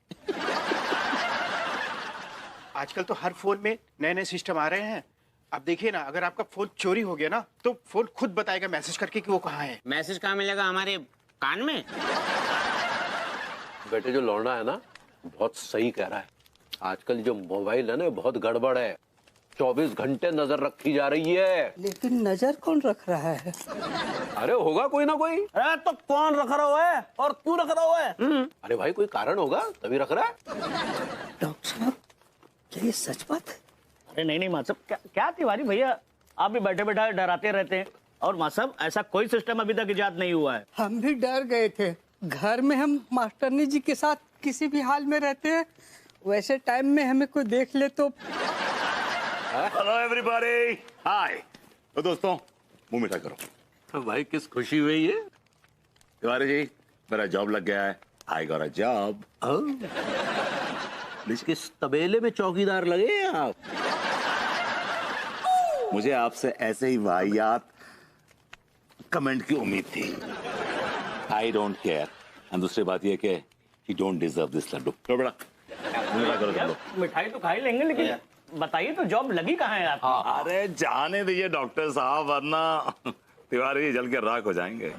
आजकल तो हर फोन में नए नए सिस्टम आ रहे हैं। आप देखिए ना, अगर आपका फोन चोरी हो गया ना तो फोन खुद बताएगा मैसेज करके कि वो कहाँ है। मैसेज कहाँ मिलेगा? हमारे कान में। बेटे जो लौंडा है ना बहुत सही कह रहा है। आजकल जो मोबाइल है ना बहुत गड़बड़ है। 24 घंटे नजर रखी जा रही है। लेकिन नजर कौन रख रहा है? अरे होगा कोई ना कोई। अरे तो कौन रख रहा हुआ है और क्यों रख रहा हुआ है? अरे भाई कोई कारण होगा तभी रख रहा है। डॉक्टर साहब क्या ये सच बात है? अरे नहीं माँ साहब, क्या तिवारी भैया आप भी बैठे बैठे डराते रहते हैं। और माँ साहब ऐसा कोई सिस्टम अभी तक इजाद नहीं हुआ है। हम भी डर गए थे। घर में हम मास्टरनी जी के साथ किसी भी हाल में रहते हैं, वैसे टाइम में हमें कोई देख ले तो। हेलो एवरीबॉडी, हाय। तो दोस्तों मुंह मीठा करो। तो भाई किस खुशी हुई है? तिवारी जी मेरा जॉब लग गया है। I got a job. किस तबेले में चौकीदार लगे हैं आप? मुझे आपसे ऐसे ही वाहियात कमेंट की उम्मीद थी। I don't care. और दूसरी बात यह कि you don't deserve this laddu. लो बेटा करो तुम लोग। मिठाई तो खा ही लेंगे, लेकिन बताइए तो जॉब लगी कहाँ है आपकी? अरे जाने दीजिए डॉक्टर साहब, वरना तिवारी जी जल के राख हो जाएंगे।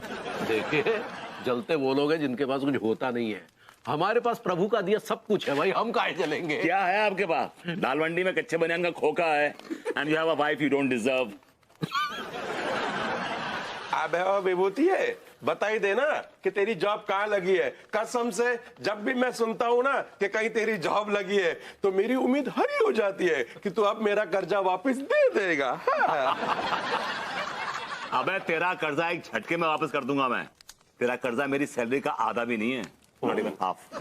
देखिए जलते वो लोग हैं जिनके पास कुछ होता नहीं है। हमारे पास प्रभु का दिया सब कुछ है भाई, हम काहे जलेंगे? क्या है आपके पास? दाल मंडी में कच्चे बनियान का खोखा है। And you have a wife you don't deserve. अबे वो विभूति है, बता ही देना कि तेरी जॉब कहाँ लगी है। कसम से जब भी मैं सुनता हूँ ना कि कहीं तेरी जॉब लगी है तो मेरी उम्मीद हरी हो जाती है कि तू अब मेरा कर्जा वापस दे देगा। हाँ। अबे तेरा कर्जा एक झटके में वापस कर दूंगा मैं। तेरा कर्जा मेरी सैलरी का आधा भी नहीं है, हाफ।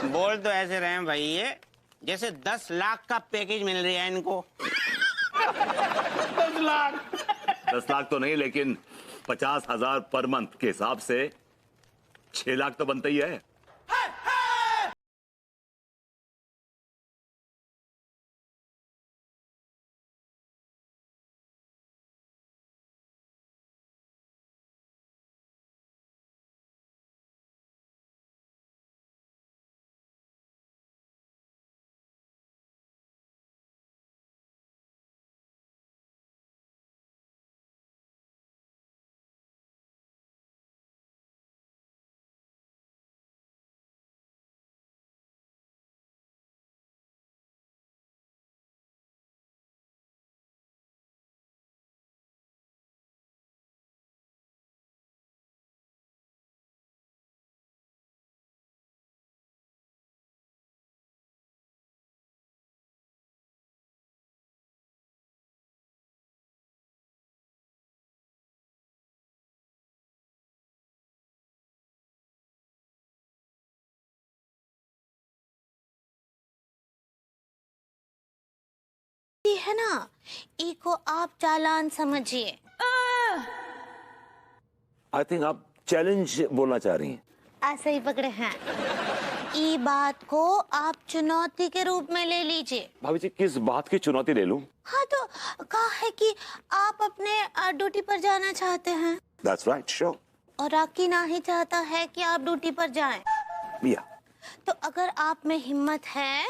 बोल तो ऐसे रहे हैं भाई ये जैसे 10 लाख का पैकेज मिल रहा है इनको। 10 लाख? 10 लाख तो नहीं, लेकिन 50,000 पर मंथ के हिसाब से 6 लाख तो बनता ही है। ये है ना, इको आप चालान समझिए। आई थिंक आप चैलेंज बोलना चाह रही हैं। ऐसे ही पकड़े हैं। ई बात को आप चुनौती के रूप में ले लीजिए। भाभी जी किस बात की चुनौती ले लूं? हाँ तो कहा है कि आप अपने ड्यूटी पर जाना चाहते हैं। That's right, sure. और राकी ना ही चाहता है कि आप ड्यूटी पर जाएं। Yeah. तो अगर आप में हिम्मत है,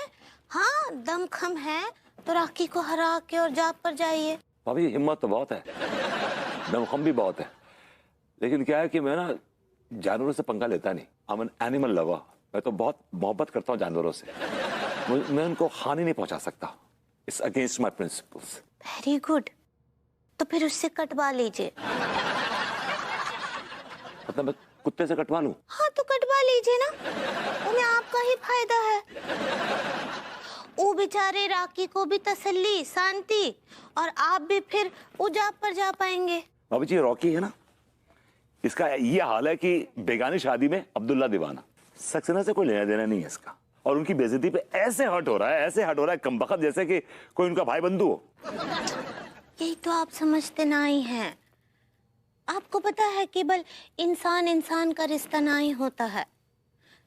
हाँ दमखम है, तो राकी को हरा के और जॉब पर जाइए। भाभी हिम्मत तो बहुत है, दमखम भी बहुत है, लेकिन क्या है कि मैं ना जानवरों से पंगा लेता नहीं। I'm an animal lover. मैं तो बहुत मोहब्बत करता हूँ जानवरों से। मैं उनको हानि नहीं पहुंचा सकता। It's against my principles. Very good. तो फिर उससे कटवा लीजिए। मतलब मैं कुत्ते से कटवा लूं? हाँ तो कटवा लीजिए ना, उन्हें आपका ही फायदा है। वो बेचारे राकी को भी तसल्ली, शांति, और आप भी फिर वो जॉब पर जा पाएंगे। भाभी जी रॉकी है ना, इसका ये हाल है कि बेगानी शादी में अब्दुल्ला दीवाना। सक्सेना से कोई लेना देना नहीं है इसका, और उनकी बेइज्जती पे ऐसे हर्ट हो रहा है, ऐसे हर्ट हो रहा है कमबख्त, जैसे कि कोई उनका भाई बंधु हो। यही तो आप समझते ना ही हैं। आपको पता है केवल इंसान इंसान का रिश्ता ना ही होता है,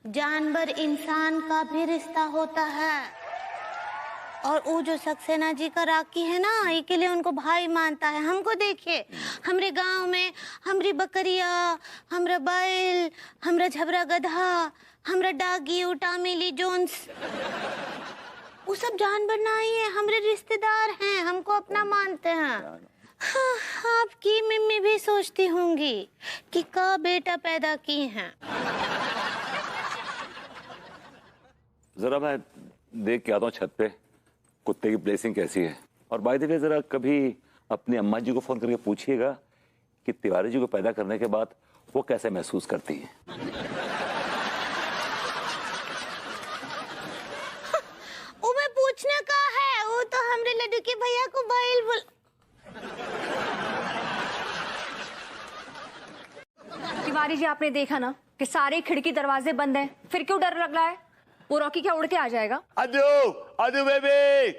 जानवर इंसान का भी रिश्ता होता है। और वो जो सक्सेना जी का राकी है ना, ये के लिए उनको भाई मानता है। हमको देखिए, हमरे गांव में हमरी बकरिया, हमरा बैल, हमरा झबरा गधा, हमरा डागी उटा मिली जोन्स, वो सब जानवर नहीं है, हमारे रिश्तेदार हैं, हमको अपना मानते हैं। हाँ, आपकी मम्मी भी सोचती होंगी कि का बेटा पैदा की हैं। जरा मैं देख के आता हूँ छत पे कुत्ते की प्लेसिंग कैसी है। और बाय द वे जरा कभी अपनी अम्मा जी को फोन करके पूछिएगा कि तिवारी जी को पैदा करने के बाद वो कैसे महसूस करती हैं। वो मैं पूछने का है, वो तो हमरे लड्डू के भैया को बैल बोल। तिवारी जी आपने देखा ना कि सारे खिड़की दरवाजे बंद हैं, फिर क्यों डर लग रहा है? वो रॉकी क्या उड़ के आ जाएगा? अजू अजू बेबी।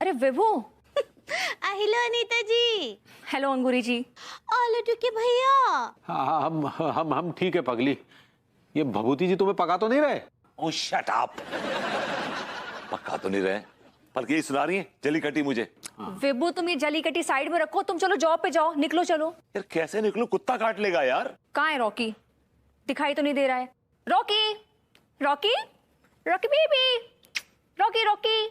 अरे विभू। हेलो अनीता जी। हेलो अंगूरी जी। लड्डू के भैया। हाँ, हम ठीक है पगली। ये भभूति जी तुम्हें पका तो नहीं रहे? ओह शट अप। पका तो नहीं रहे, बल्कि ये सुना रही है जली कटी मुझे। विभू तुम ये जली कटी साइड में रखो, तुम चलो जॉब पे जाओ, निकलो चलो। यार कैसे निकलूं, कुत्ता काट लेगा यार। कहाँ है रॉकी? दिखाई तो नहीं दे रहा है। Rocky Rocky Rocky baby, Rocky Rocky.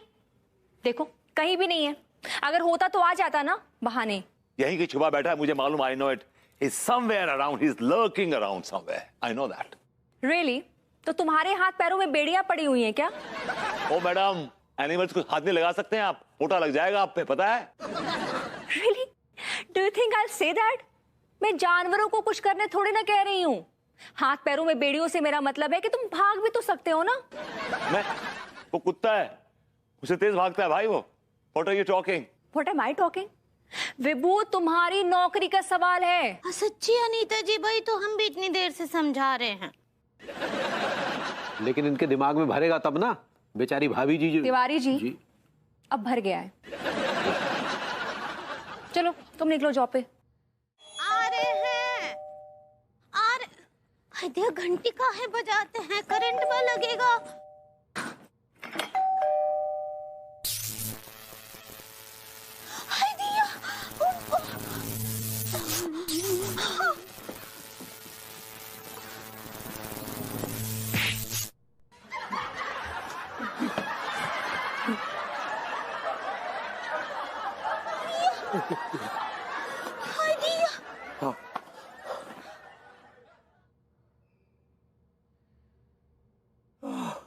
देखो कहीं भी नहीं है, अगर होता तो आ जाता ना बहाने। यहीं की छुपा बैठा है, मुझे मालूम। I know it, he is somewhere around, he is lurking around somewhere, I know that. Really? तो तुम्हारे हाथ पैरों में बेड़ियां पड़ी हुई हैं क्या? ओ मैडम, एनिमल्स को हाथ नहीं लगा सकते हैं आप, पोटा लग जाएगा आप पे, पता है? Really? Do you think I will say that? मैं जानवरों को कुछ करने थोड़ी ना कह रही हूँ। हाथ पैरों में बेड़ियों से मेरा मतलब है कि तुम भाग भी तो सकते हो ना। मैं? वो कुत्ता है, उसे तेज भागता है भाई वो। What are you talking? What am I talking? विभू तुम्हारी नौकरी का सवाल है। सच्ची अनीता जी, भाई तो हम भी इतनी देर से समझा रहे हैं। लेकिन इनके दिमाग में भरेगा तब ना, बेचारी भाभी जी। तिवारी जी, अब भर गया है। चलो तुम निकलो जॉब पे। आ रहे हैं, आ रहे। हाय दिया, घंटी काहे बजाते हैं, करंट में लगेगा। हाय दिया। हाय दिया।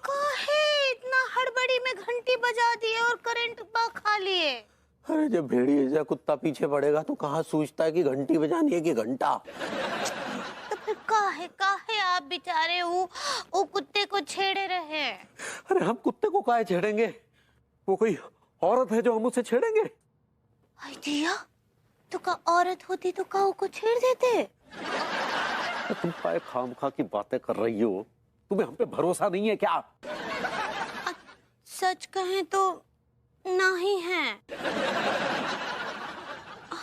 काहे इतना हड़बड़ी में घंटी बजा दिए और करंट खा लिए? अरे जब भेड़िए जैसा कुत्ता पीछे पड़ेगा तो कहाँ सोचता है कि घंटी बजानी है कि घंटा। तो फिर काहे काहे आप बेचारे वो कुत्ते को छेड़े रहे? अरे हम कुत्ते को काहे छेड़ेंगे? वो कोई औरत है जो हम उसे छेड़ेंगे? दिया, तो का औरत होती तो काऊ को छेड़ देते। तुम काहे खामखा की बातें कर रही हो? तुम्हें हम पे भरोसा नहीं है क्या? सच कहें तो नहीं है।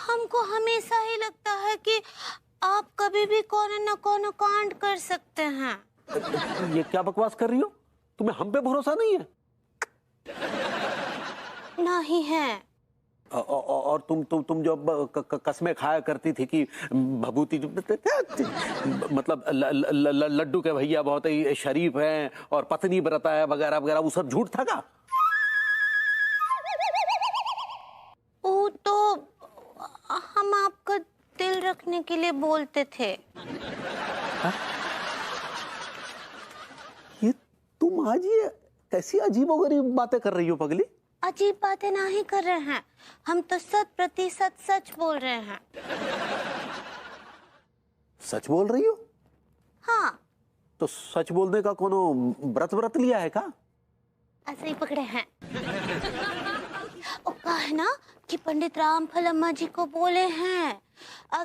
हमको हमेशा ही लगता है कि आप कभी भी कौन न कौन कांड कर सकते हैं। ये क्या बकवास कर रही हो? तुम्हें हम पे भरोसा नहीं है? नहीं है। और तुम जो कसमें खाया करती थी कि भभूति मतलब लड्डू के भैया बहुत ही शरीफ हैं और पत्नी व्रता है वगैरह वगैरह, वो सब झूठ था क्या? वो तो हम आपका दिल रखने के लिए बोलते थे। ये तुम आज ये कैसी अजीबोगरीब बातें कर रही हो पगली? अजीब बातें नहीं कर रहे हैं, हम तो 100% सच बोल रहे हैं। सच बोल रही हो? हाँ। तो सच बोलने का कोनो व्रत लिया है का? ऐसे ही पकड़े हैं। वो कहा है ना कि पंडित रामफल अम्मा जी को बोले हैं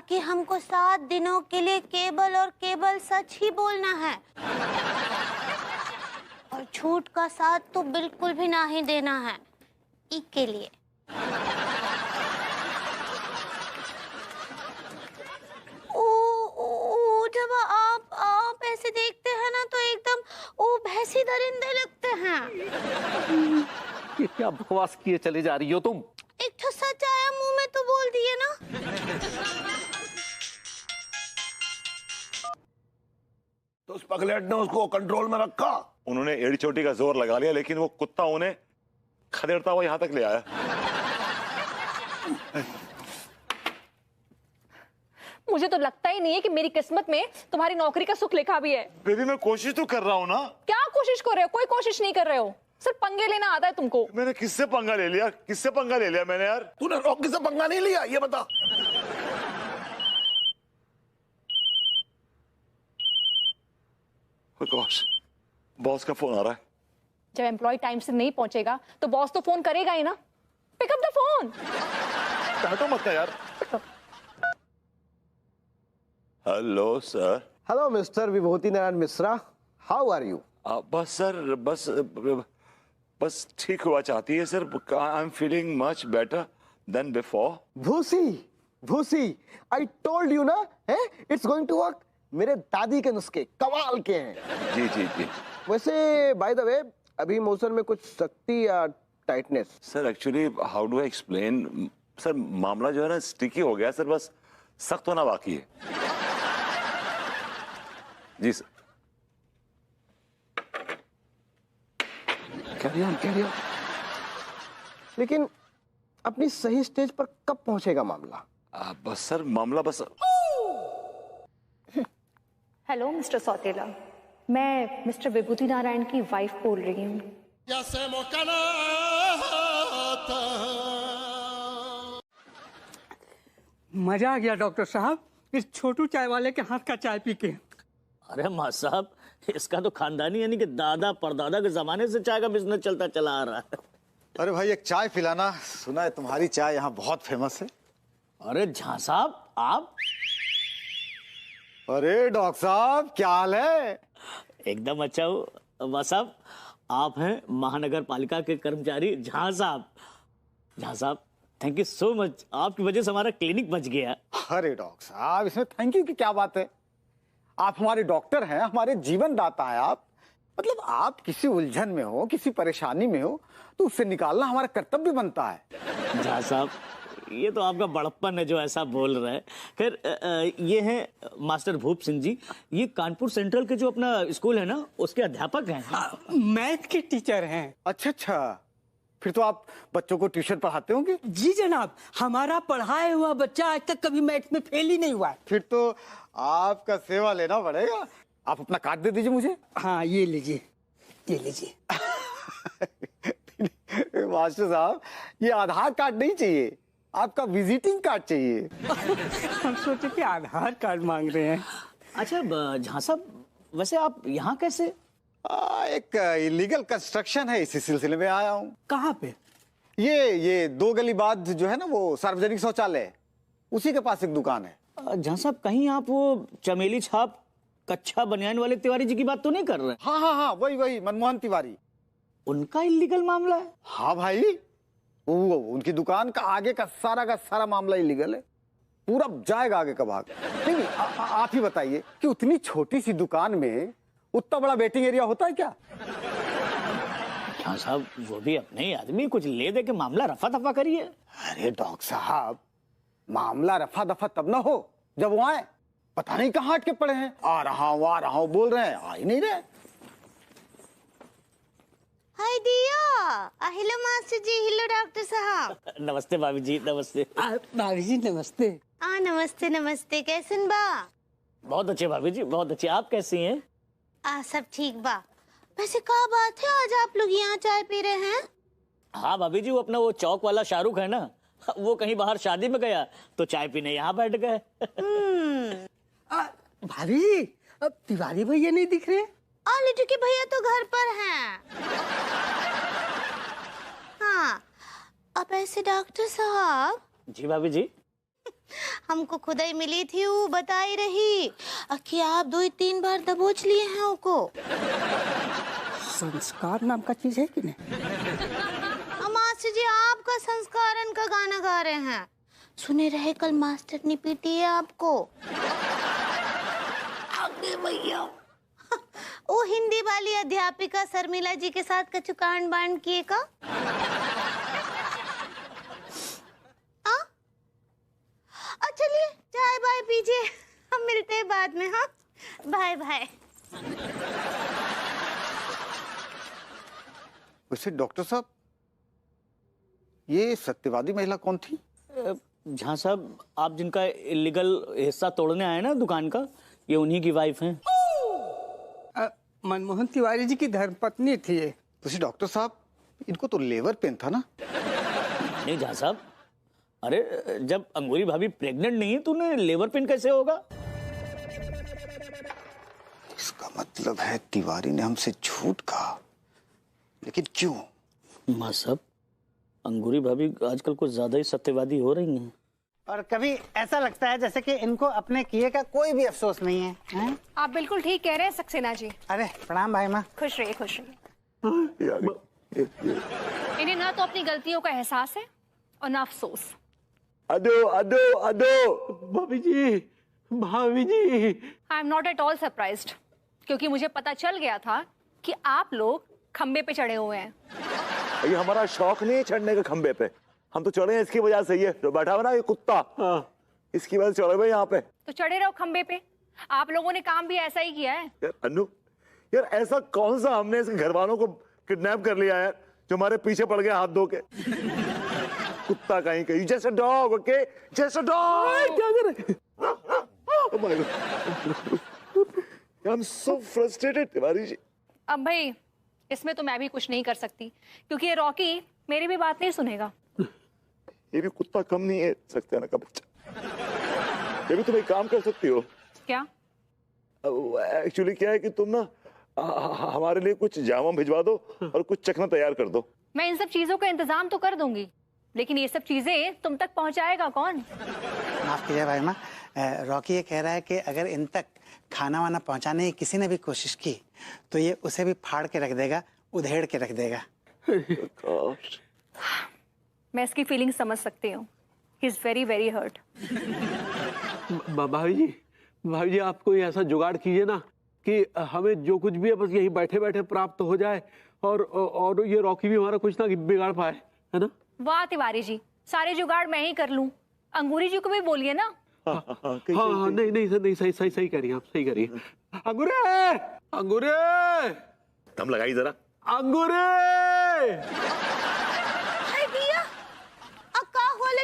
कि हमको 7 दिनों के लिए केवल और केवल सच ही बोलना है और झूठ का साथ तो बिल्कुल भी नहीं देना है। के लिए जब आप ऐसे देखते हैं ना तो एकदम वो भैंसी दरिंदे लगते हैं। ये क्या बकवास किए चले जा रही हो तुम? एक तो सच आया मुंह में तो बोल दिए ना। तो उस पगलेट ने उसको कंट्रोल में रखा। उन्होंने एड़ी चोटी का जोर लगा लिया, लेकिन वो कुत्ता उन्हें खदेड़ता हुआ यहाँ तक ले आया। मुझे तो लगता ही नहीं है कि मेरी किस्मत में तुम्हारी नौकरी का सुख लिखा भी है। बेबी मैं कोशिश तो कर रहा हूँ ना। क्या कोशिश कर रहे हो? कोई कोशिश नहीं कर रहे हो, सिर्फ पंगे लेना आता है तुमको। मैंने किससे पंगा ले लिया? किससे पंगा ले लिया मैंने यार? तूने रॉकी से पंगा नहीं लिया, ये बता। गॉश, बॉस का फोन आ रहा है। जब एम्प्लॉय टाइम से नहीं पहुंचेगा तो बॉस तो फोन करेगा ही ना। Pick up the phone. काटो मत ना यार। Hello sir. Hello mister Vibhuti Narayan Mishra, how are you? बस सर, बस ठीक हुआ चाहती है सर। I am feeling much better than before. भूसी आई टोल्ड यू ना, इट्स गोइंग टू वर्क। मेरे दादी के नुस्खे कमाल के हैं। जी जी जी। वैसे बाय द वे, अभी मोशन में कुछ सख्ती या tightness? Sir actually how do I explain sir, मामला जो है ना स्टिकी हो गया सर, बस सख्त होना बाकी है। जी सर। Carry on. लेकिन अपनी सही स्टेज पर कब पहुंचेगा मामला? बस सर मामला बस। हेलो मिस्टर सौतेला, मैं मिस्टर विभूति नारायण की वाइफ बोल रही हूँ। मजा आ गया डॉक्टर साहब इस छोटू चाय वाले के हाथ का चाय पी के। अरे माँ साहब, इसका तो खानदानी यानी कि दादा परदादा के जमाने से चाय का बिजनेस चलता चला आ रहा है। अरे भाई एक चाय पिलाना, सुना है तुम्हारी चाय यहाँ बहुत फेमस है। अरे झां साहब आप? अरे डॉक्टर साहब क्या हाल है? एकदम अच्छा हूँ माँ साहब। आप हैं महानगर पालिका के कर्मचारी झां साहब। झां साहब थैंक यू सो मच, आपकी वजह से हमारा क्लिनिक बच गया। अरे डॉक्टर साहब इसमें थैंक यू की क्या बात है? आप हमारे डॉक्टर हैं, हमारे जीवन दाता हैं आप। मतलब आप किसी उलझन में हो, किसी परेशानी में हो तो उससे निकालना हमारा कर्तव्य बनता है। झां साहब ये तो आपका बड़प्पन है जो ऐसा बोल रहा है। खैर ये हैं मास्टर भूप सिंह जी, ये कानपुर सेंट्रल के जो अपना स्कूल है ना उसके अध्यापक हैं। मैथ के टीचर हैं। अच्छा, फिर तो आप बच्चों को ट्यूशन पढ़ाते होंगे? जी जनाब, हमारा पढ़ाया हुआ बच्चा आज तक कभी मैथ में फेल ही नहीं हुआ। फिर तो आपका सेवा लेना पड़ेगा। आप अपना कार्ड दे दीजिए मुझे। हाँ ये लीजिए, ये लीजिए। मास्टर साहब ये आधार कार्ड नहीं चाहिए, आपका विजिटिंग कार्ड चाहिए। हम सोचे कि आधार कार्ड मांग रहे हैं। अच्छा झां साहब वैसे आप यहाँ कैसे? एक इलीगल कंस्ट्रक्शन है, इसी सिलसिले में आया हूँ। कहाँ पे? ये 2 गली बाद जो है ना वो सार्वजनिक शौचालय, उसी के पास एक दुकान है। झां साहब कहीं आप वो चमेली छाप कच्छा बनियान वाले तिवारी जी की बात तो नहीं कर रहे? हाँ वही मनमोहन तिवारी। उनका इलीगल मामला है? हाँ भाई, वो उनकी दुकान का आगे का सारा मामला इलीगल है। पूरा जाएगा आगे का भाग। नहीं आप ही बताइए कि उतनी छोटी सी दुकान में उतना बड़ा वेटिंग एरिया होता है क्या? हाँ साहब वो भी अपने ही आदमी, कुछ ले दे के मामला रफा दफा करिए। अरे डॉक्टर साहब मामला रफा दफा तब ना हो जब वो आए। पता नहीं कहाँ अटके पड़े हैं। आ रहा हूँ बोल रहे हैं, आ ही नहीं रहे। हाय दिया। हेलो मास्टर जी, हेलो डॉक्टर साहब। नमस्ते भाभी जी, नमस्ते। भाभी जी नमस्ते। नमस्ते। कैसन बा? बहुत अच्छे भाभी जी, बहुत अच्छे। आप कैसी हैं? सब ठीक बा। वैसे क्या बात है आज आप लोग यहाँ चाय पी रहे हैं? हाँ भाभी जी, वो अपना वो चौक वाला शाहरुख है ना, वो कहीं बाहर शादी में गया तो चाय पीने यहाँ बैठ गए। भाभी जी अब तिवारी भैया नहीं दिख रहे? लिट्टू के भैया तो घर पर हैं। हाँ अब ऐसे डॉक्टर साहब। जी भाभी जी। हमको खुद ही मिली थी, वो बता ही रही कि आप 2-3 बार दबोच लिए हैं उनको। संस्कार नाम का चीज है कि नहीं? मास्टर जी आपका संस्कारन का गाना गा रहे हैं। सुने रहे कल मास्टर ने पीटी है आपको। आगे भैया वो हिंदी वाली अध्यापिका शर्मिला जी के साथ कछु कांड बांड किए का? चलिए चाय बाय पीजिए, हम मिलते हैं बाद में। हाँ बाय बाय। वैसे डॉक्टर साहब ये सत्यवादी महिला कौन थी? झा साहब, आप जिनका इलीगल हिस्सा तोड़ने आए ना दुकान का, ये उन्हीं की वाइफ हैं। मनमोहन तिवारी जी की धर्मपत्नी थी ये। तो डॉक्टर साहब, इनको तो लेबर पेन था ना? नहीं झा साहब, अरे जब अंगूरी भाभी प्रेग्नेंट नहीं है तो उन्हें लेबर पेन कैसे होगा? इसका मतलब है तिवारी ने हमसे झूठ कहा, लेकिन क्यों? माँ साहब, अंगूरी भाभी आजकल कुछ ज्यादा ही सत्यवादी हो रही हैं। और कभी ऐसा लगता है जैसे कि इनको अपने किए का कोई भी अफसोस नहीं है, हैं? आप बिल्कुल ठीक कह रहे हैं सक्सेना जी। अरे प्रणाम भाई माँ। खुश रहिए, खुश रहिए। इन्हें ना तो अपनी गलतियों का एहसास है और ना अफसोस। अदो अदो अदो भाभी जी, भाभी जी। I am not at all surprised, क्योंकि मुझे पता चल गया था कि आप लोग खंबे पे चढ़े हुए हैं। ये हमारा शौक नहीं है चढ़ने के खंबे पे, हम तो चढ़े हैं इसकी वजह से। ये जो बैठा हुआ ना ये कुत्ता, इसकी वजह से चढ़े हुए यहाँ पे। तो चढ़े रहो खंबे पे, आप लोगों ने काम भी ऐसा ही किया है। यार अनु, यार ऐसा कौन सा हमने इसके घर वालों को किडनैप कर लिया है जो हमारे पीछे पड़ गए हाथ धो के? कुत्ता कहीं कहीं, जैसे डॉग, ओके, जैसे डॉग। क्या कर रहे? Oh my God. I'm so frustrated Tiwari ji. अब भाई इसमें तो मैं भी कुछ नहीं कर सकती, क्योंकि ये रॉकी मेरी भी बात नहीं सुनेगा। ये भी कुत्ता कम नहीं है सक्सेना का बच्चा। ये भी तुम एक काम कर सकती हो। क्या? एक्चुअली क्या है कि तुम ना हमारे लिए कुछ जामा भिजवा दो और कुछ चखना तैयार कर दो। मैं इन सब चीजों का इंतजाम तो कर दूंगी, लेकिन ये सब चीजें तुम तक पहुंचाएगा कौन? माफ कीजिए भाई माँ, रॉकी ये कह रहा है कि अगर इन तक खाना वाना पहुंचाने की किसी ने भी कोशिश की तो ये उसे भी फाड़ के रख देगा, उधेड़ के रख देगा। मैं इसकी फीलिंग समझ सकती हूँ। He is very very hurt. भाभी जी आप कोई ऐसा जुगाड़ कीजिए ना कि हमें जो कुछ भी है बस यही बैठे बैठे प्राप्त हो जाए, और ये रॉकी भी हमारा कुछ ना बिगाड़ पाए, है ना? वाह तिवारी जी, सारे जुगाड़ मैं ही कर लूं। अंगूरी जी को भी बोलिए ना। हाँ, नहीं सही कह रही हैं आप, सही कह रही हैं। अंगूरे, अंगूरे, दम लगाई जरा। अंगूरे।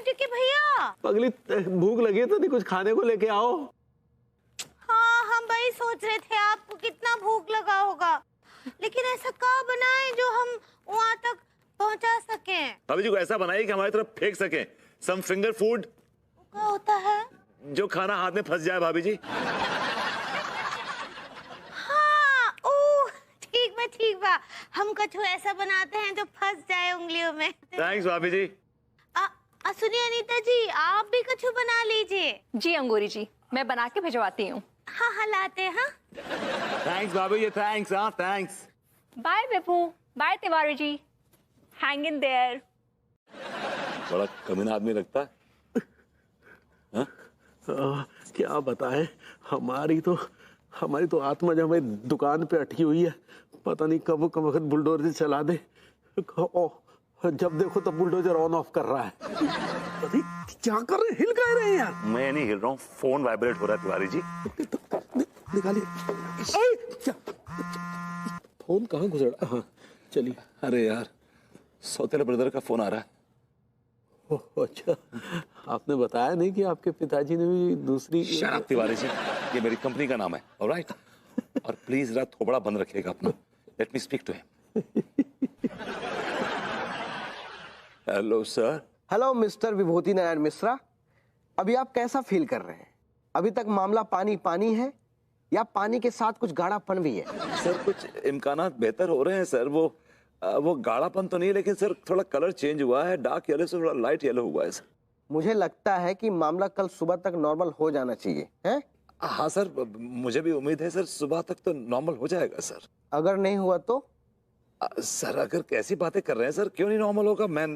टिकी भैया, पगली भूख लगी है तो नहीं कुछ खाने को लेके आओ। हाँ, हम वही सोच रहे थे आपको कितना भूख लगा होगा, लेकिन ऐसा क्या बनाएं जो हम वहाँ तक पहुँचा सकें? भाभी जी को ऐसा बनाइए कि हमारी तरफ फेंक सकें। सम फिंगर फूड। क्या होता है? जो खाना हाथ में फंस जाए भाभी जी। हाँ, ओह ठीक बा, हम कछु ऐसा बनाते हैं जो फंस जाए उंगलियों में। थैंक्स भाभी जी। सुनिए अनीता जी, आप भी कछु बना लीजिए। जी अंगूरी जी, मैं बना के भिजवाती हूँ। हाँ लाते हैं। हाँ थैंक्स भाभी जी, थैंक्स। हाँ thanks. Bye Vibhu, bye Tiwari ji, hang in there. बड़ा कमीना आदमी लगता है। क्या बताएं, हमारी तो आत्मा जब हमारी दुकान पे अटकी हुई है, पता नहीं कब वक्त बुलडोजर चला दे। जब देखो तब बुलडोजर ऑन ऑफ कर रहा है। अरे क्या कर रहे, हिल गए रहे यार। मैं नहीं हिल रहा हूँ, फोन वाइब्रेट हो रहा है तिवारी जी। निकालिए। फोन कहाँ गुजरा? हाँ चलिए। अरे यार, सौतेले ब्रदर का फोन आ रहा है। ओह अच्छा, आपने बताया नहीं कि आपके पिताजी ने भी दूसरी? शराब तिवारी जी, ये मेरी कंपनी का नाम है, ऑलराइट? और प्लीज जरा थोबड़ा बंद रखिएगा अपना। Let me speak to him. Hello sir. Hello mister Vibhuti Narayan Mishra, अभी आप कैसा फील कर रहे हैं? अभी तक मामला पानी पानी है या पानी के साथ कुछ गाढ़ापन भी है? सर कुछ इम्कानात बेहतर हो रहे हैं सर। वो गाढ़ापन तो नहीं, लेकिन सर थोड़ा कलर चेंज हुआ है, डार्क येलो से थोड़ा लाइट येलो हुआ है सर। मुझे लगता है कि मामला कल सुबह तक नॉर्मल हो जाना चाहिए, है? हाँ सर, मुझे भी उम्मीद है सर सुबह तक तो नॉर्मल हो जाएगा सर। अगर नहीं हुआ तो? सर अगर कैसी बातें कर रहे हैं सर, क्यों नहीं नॉर्मल होगा? मैं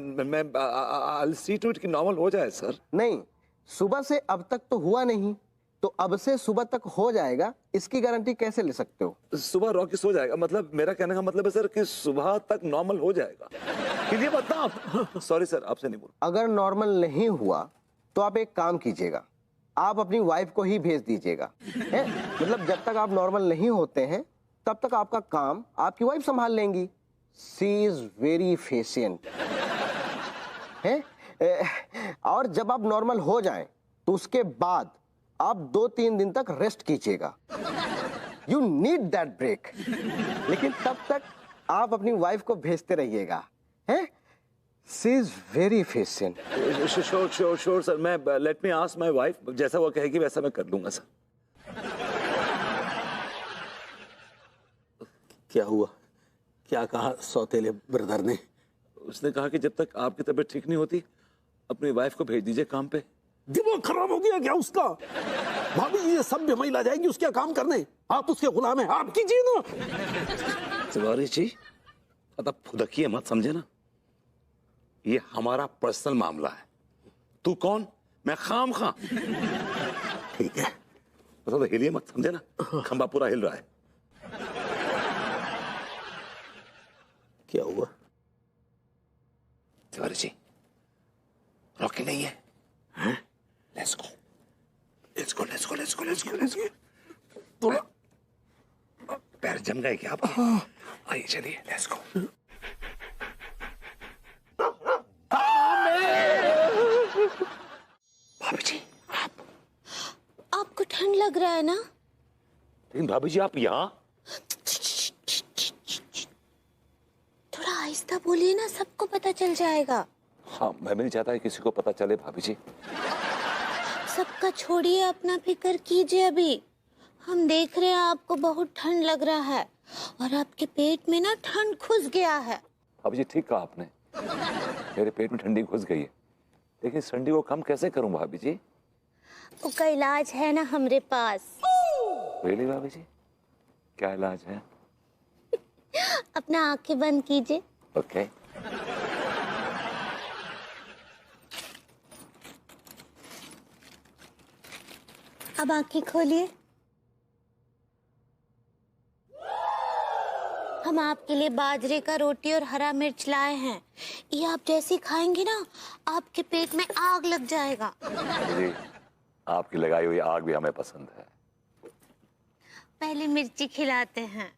I'll see to it कि नॉर्मल हो जाए सर। नहीं, सुबह से अब तक तो हुआ नहीं, तो अब से सुबह तक हो जाएगा, इसकी गारंटी कैसे ले सकते हो? सुबह रॉकी सो जाएगा, मतलब मेरा कहने का मतलब है सर कि सुबह तक नॉर्मल हो जाएगा। ये बताओ। सॉरी सर, आपसे नहीं बोल। अगर नॉर्मल नहीं हुआ तो आप एक काम कीजिएगा, आप अपनी वाइफ को ही भेज दीजिएगा। मतलब जब तक आप नॉर्मल नहीं होते हैं तब तक आपका काम आपकी वाइफ संभाल लेंगी। She is very efficient. हैं? और जब आप नॉर्मल हो जाएं तो उसके बाद आप 2-3 दिन तक रेस्ट कीजिएगा। You need that break. लेकिन तब तक आप अपनी वाइफ को भेजते रहिएगा, हैं? She is very efficient. Sure sir, मैं let me ask my wife, जैसा वो कहेगी वैसा मैं कर लूंगा सर। क्या हुआ? क्या कहा सौतेले ब्रदर ने? उसने कहा कि जब तक आपकी तबीयत ठीक नहीं होती अपनी वाइफ को भेज दीजिए काम पे। दिमाग खराब हो गया क्या उसका? भाभी ये सब बेमई ला जाएगी उसके काम करने, आप उसके गुलाम हैं, आप कीजिए ना। तिवारी जी अतः फुदकिए मत, समझे ना, ये हमारा पर्सनल मामला है। तू कौन, मैं खाम खा। ठीक है, तो हिलिए मत, समझे ना, खंबा पूरा हिल रहा है। क्या हुआ? तिवारी जी रॉकी नहीं है? Let's go let's go let's go let's go let's go let's go. थोड़ा पैर जम गए क्या आपके? आइए चलिए लेट्स गो। भाभी जी आपको ठंड लग रहा है ना? लेकिन भाभी जी आप यहाँ? थोड़ा आहिस्ता बोलिए ना, सबको पता चल जाएगा। हाँ, मैं भी नहीं चाहता कि किसी को पता चले भाभी जी। सबका छोड़िए, अपना फिक्र कीजिए। अभी हम देख रहे हैं आपको बहुत ठंड लग रहा है और आपके पेट में ना ठंड घुस गया है। भाभी जी ठीक कहा आपने, मेरे पेट में ठंडी घुस गई है, लेकिन इस ठंडी को कम कैसे करूं भाभी जी? उसका इलाज है ना हमारे पास। रियली भाभी जी, क्या इलाज है? अपना आंखें बंद कीजिए। ओके। अब आंखें खोलिए। हम आपके लिए बाजरे का रोटी और हरा मिर्च लाए हैं। ये आप जैसी खाएंगे ना आपके पेट में आग लग जाएगा। जी आपकी लगाई हुई आग भी हमें पसंद है। पहले मिर्ची खिलाते हैं।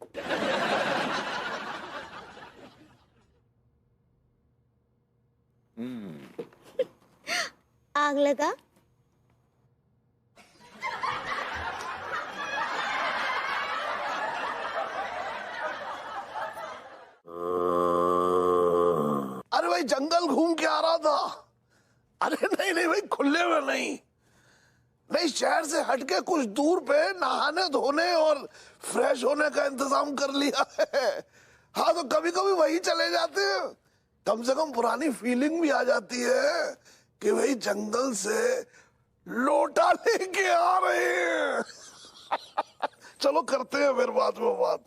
आग लगा? अरे भाई जंगल घूम के आ रहा था। अरे नहीं नहीं भाई, खुले में नहीं, शहर से हटके कुछ दूर पे नहाने धोने और फ्रेश होने का इंतजाम कर लिया है। हाँ तो कभी कभी वही चले जाते हैं, कम से कम पुरानी फीलिंग भी आ जाती है कि भाई जंगल से लोटा लेके आ रहे हैं। चलो करते हैं फिर बाद में बात।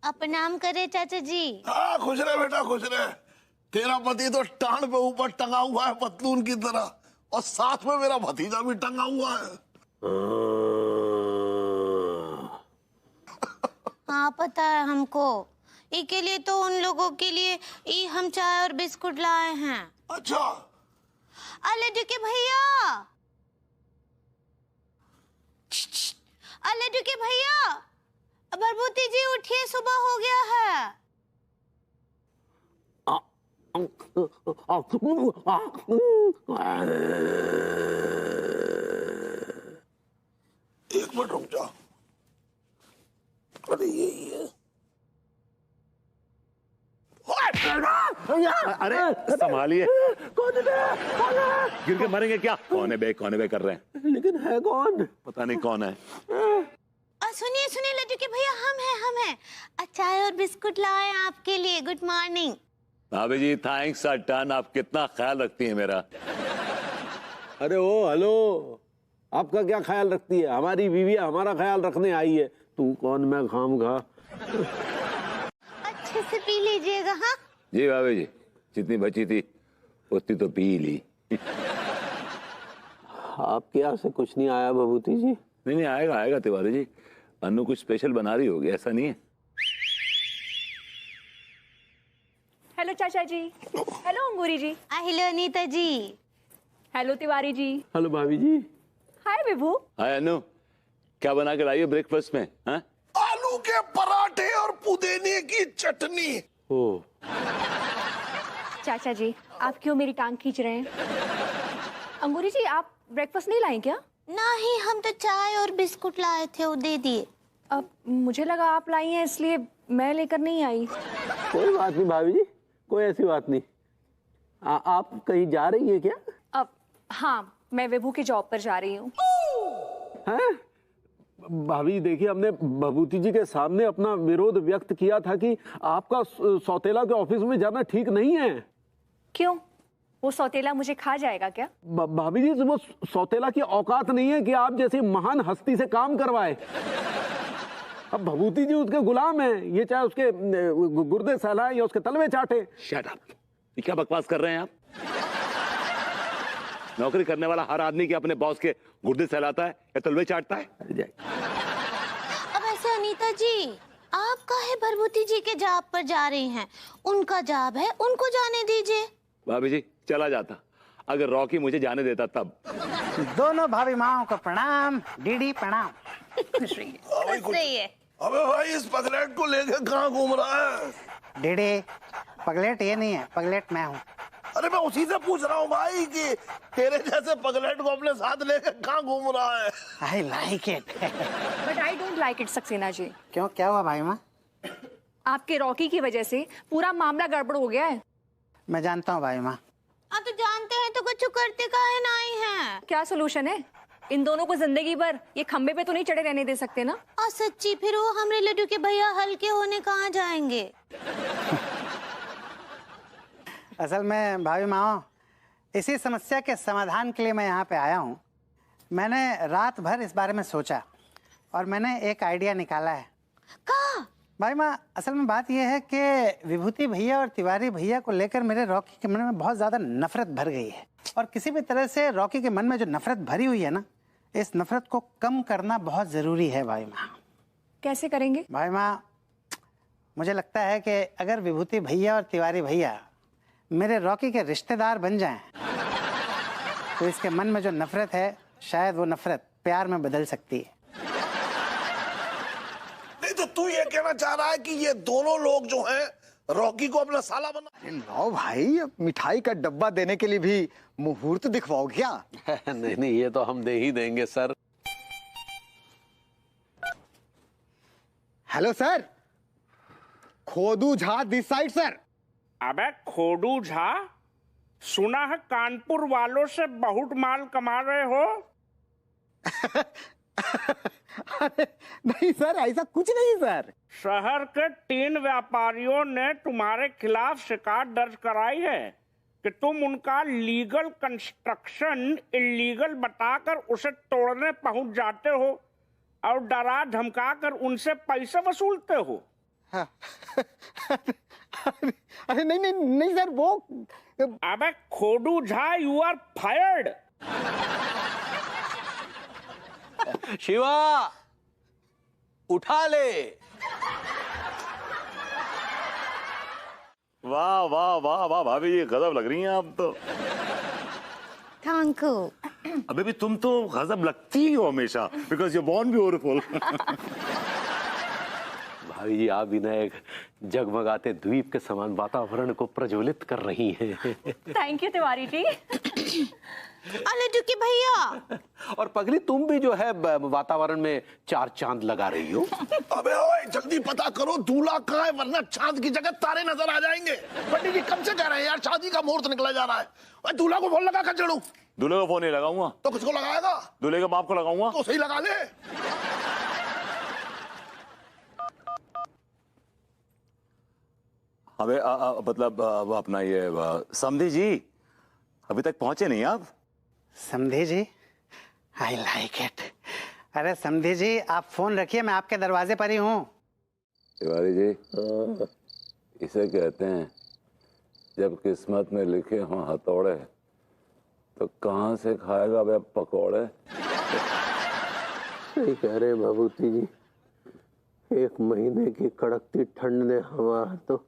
आप प्रणाम करे चाचा जी। हाँ खुश रहे बेटा, खुश रहे। तेरा पति तो टांड पे ऊपर टंगा हुआ है पतलून की तरह, और साथ में मेरा भतीजा भी टंगा हुआ है। हाँ पता है हमको। इसके लिए तो उन लोगों के लिए ये हम चाय और बिस्कुट लाए हैं। अच्छा। लड्डू के भैया, लड्डू के भैया, भरभूति जी उठिए, सुबह हो गया है। एक मिनट रुक जा। अरे यही है। अरे संभालिए, गिर के मरेंगे क्या? कौन है बे, कौन है बे कर रहे हैं? लेकिन है कौन? पता नहीं कौन है। सुनिए सुनिए लड्डू के भैया, हम हैं। चाय और बिस्कुट लाए हैं आपके लिए। Good morning. भाभी जी थैंक्स अ टन, आप कितना ख्याल रखती हैं मेरा। अरे ओ हेलो, आपका क्या ख्याल रखती है? हमारी बीवी हमारा ख्याल रखने आई है। तू कौन, मैं खाम खा। अच्छे से पी लीजिएगा। हाँ जी भाभी जी, जितनी बची थी उतनी तो पी ली। आपके यहाँ से कुछ नहीं आया भभूति जी? नहीं आएगा आएगा तिवारी जी, अनु कुछ स्पेशल बना रही होगी, ऐसा नहीं है। हेलो चाचा जी। हेलो अंगूरी जी। हेलो अनीता जी। हेलो तिवारी जी। हेलो भाभी जी। हाय विभू। हाय अनु, क्या बना के लाई हो ब्रेकफास्ट में? हाँ? आलू के पराठे और पुदीने की चटनी। ओ चाचा जी, आप क्यों मेरी टांग खींच रहे हैं? अंगूरी जी, आप ब्रेकफास्ट नहीं लाए क्या? नहीं, हम तो चाय और बिस्कुट लाए थे, वो दे दिए। अब मुझे लगा आप लाई हैं, इसलिए मैं लेकर नहीं आई। कोई बात नहीं भाभी जी, कोई ऐसी बात नहीं। आप कहीं जा रही हैं क्या? अब हाँ, मैं विभू की जॉब पर जा रही हूँ। हैं? भाभी देखिए, हमने भभूति जी के सामने अपना विरोध व्यक्त किया था कि आपका सौतेला के ऑफिस में जाना ठीक नहीं है। क्यों? वो सौतेला मुझे खा जाएगा क्या? भाभी जी, वो सौतेला की औकात नहीं है कि आप जैसी महान हस्ती से काम करवाए। अब भभूति जी उसके गुलाम हैं, ये चाहे उसके गुर्दे सहलाए या उसके तलवे चाटे। Shut up! ये क्या बकवास कर रहे हैं आप? नौकरी करने वाला हर आदमी के अपने बॉस के गुर्दे सहलाता है या तलवे चाटता है? अब ऐसे अनीता जी, आप काहे भभूति जी के जॉब पर जा रही हैं? उनका जॉब है, उनको जाने दीजिए। भाभी जी, चला जाता अगर रॉकी मुझे जाने देता तब। दोनों भाभी माओ को प्रणाम। डीडी प्रणाम। खुश रहिए। अबे भाई, इस पगलेट को लेके कहाँ घूम रहा है? डीडी, पगलेट ये नहीं है, पगलेट मैं हूँ। अरे मैं उसी से पूछ रहा हूँ भाई कि तेरे जैसे पगलेट को अपने साथ लेके कहाँ घूम रहा है? I like it. But I don't like it Saxena ji. क्यों, क्या हुआ भाई माँ? आपके रॉकी की वजह से पूरा मामला गड़बड़ हो गया है। मैं जानता हूँ भाई माँ। आप तो जानते हैं तो कुछ करते काहे नहीं हैं? क्या सोल्यूशन है? इन दोनों को जिंदगी भर ये खंबे पे तो नहीं चढ़े रहने दे सकते ना। सच्ची, फिर वो हमरे लड्डू के भैया हल्के होने कहाँ जाएंगे? असल में भाभी माँ, इसी समस्या के समाधान के लिए मैं यहाँ पे आया हूँ। मैंने रात भर इस बारे में सोचा और मैंने एक आइडिया निकाला है। कहाँ? भाई माँ, असल में बात यह है कि विभूति भैया और तिवारी भैया को लेकर मेरे रॉकी के मन में बहुत ज़्यादा नफरत भर गई है, और किसी भी तरह से रॉकी के मन में जो नफरत भरी हुई है ना, इस नफरत को कम करना बहुत ज़रूरी है भाई माँ। कैसे करेंगे? भाई माँ, मुझे लगता है कि अगर विभूति भैया और तिवारी भैया मेरे रॉकी के रिश्तेदार बन जाएं, तो इसके मन में जो नफरत है, शायद वो नफरत प्यार में बदल सकती है। नहीं तो तू ये कहना चाह रहा है कि ये दोनों लोग जो हैं रॉकी को अपना साला बना? अरे लो भाई, अब मिठाई का डब्बा देने के लिए भी मुहूर्त दिखवाओ क्या? नहीं नहीं, ये तो हम दे ही देंगे sir. Hello sir, Khodu Jha this side sir. अबे खोडू झा, सुना है कानपुर वालों से बहुत माल कमा रहे हो? अरे नहीं सर, ऐसा कुछ नहीं सर। शहर के 3 व्यापारियों ने तुम्हारे खिलाफ शिकायत दर्ज कराई है कि तुम उनका लीगल कंस्ट्रक्शन इलीगल बताकर उसे तोड़ने पहुंच जाते हो और डरा धमकाकर उनसे पैसे वसूलते हो। हाँ। अरे नहीं नहीं नहीं सर, वो अबे Khodu Jha, you are fired. Shiva, उठा ले। वाह वाह वाह वाह भाभी जी, गजब लग रही हैं आप तो। Thank you. अबे भी तुम तो गजब लगती ही हो हमेशा, बिकॉज यू बोर्न ब्यूटीफुल। भाभी जी, आप भी ना एक जगमगाते द्वीप के समान वातावरण को प्रज्वलित कर रही हैं। Thank you Tiwari ji. लड्डू के भैया, और पगली, तुम भी जो है वातावरण में 4 चांद लगा रही हो। अबे ओए, जल्दी पता करो दूल्हा कहाँ है, वरना चांद की जगह तारे नजर आ जाएंगे। पंडित जी कब से कह रहे हैं यार, शादी का मुहूर्त निकला जा रहा है। ओए, दूल्हा को फोन लगा कर चलूं? दूल्हे को फोन नहीं लगाऊंगा। तो किसको लगाएगा? दूल्हे के बाप को लगाऊंगा। तो सही लगा ले। अबे मतलब अपना ये समधी जी अभी तक पहुंचे नहीं आप? समधी जी, आई लाइक इट। अरे समधी जी, आप फोन रखिए, मैं आपके दरवाजे पर ही हूँ। तिवारी जी, इसे कहते हैं जब किस्मत में लिखे हों हथौड़े, तो कहाँ से खाएगा वे पकौड़े। सही कह रहे हैं भभूति जी, 1 महीने की कड़कती ठंड ने हमारा तो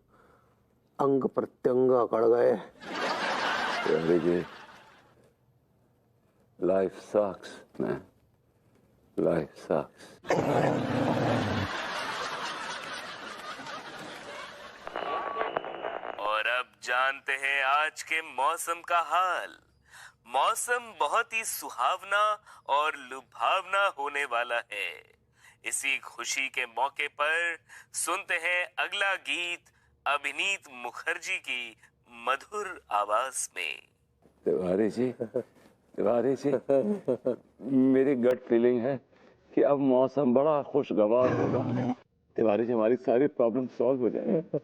अंग प्रत्यंग अकड़ गए। तिवारी जी, लाइफ सक्स मैन, लाइफ सक्स। और अब जा जानते हैं आज के मौसम का हाल। मौसम बहुत ही सुहावना और लुभावना होने वाला है। इसी खुशी के मौके पर सुनते हैं अगला गीत अभिनीत मुखर्जी की मधुर आवाज में। तिवारी जी मेरी गट फीलिंग है कि अब मौसम बड़ा खुशगवार होगा। तिवारी जी हमारी सारी प्रॉब्लम सॉल्व हो जाएगी।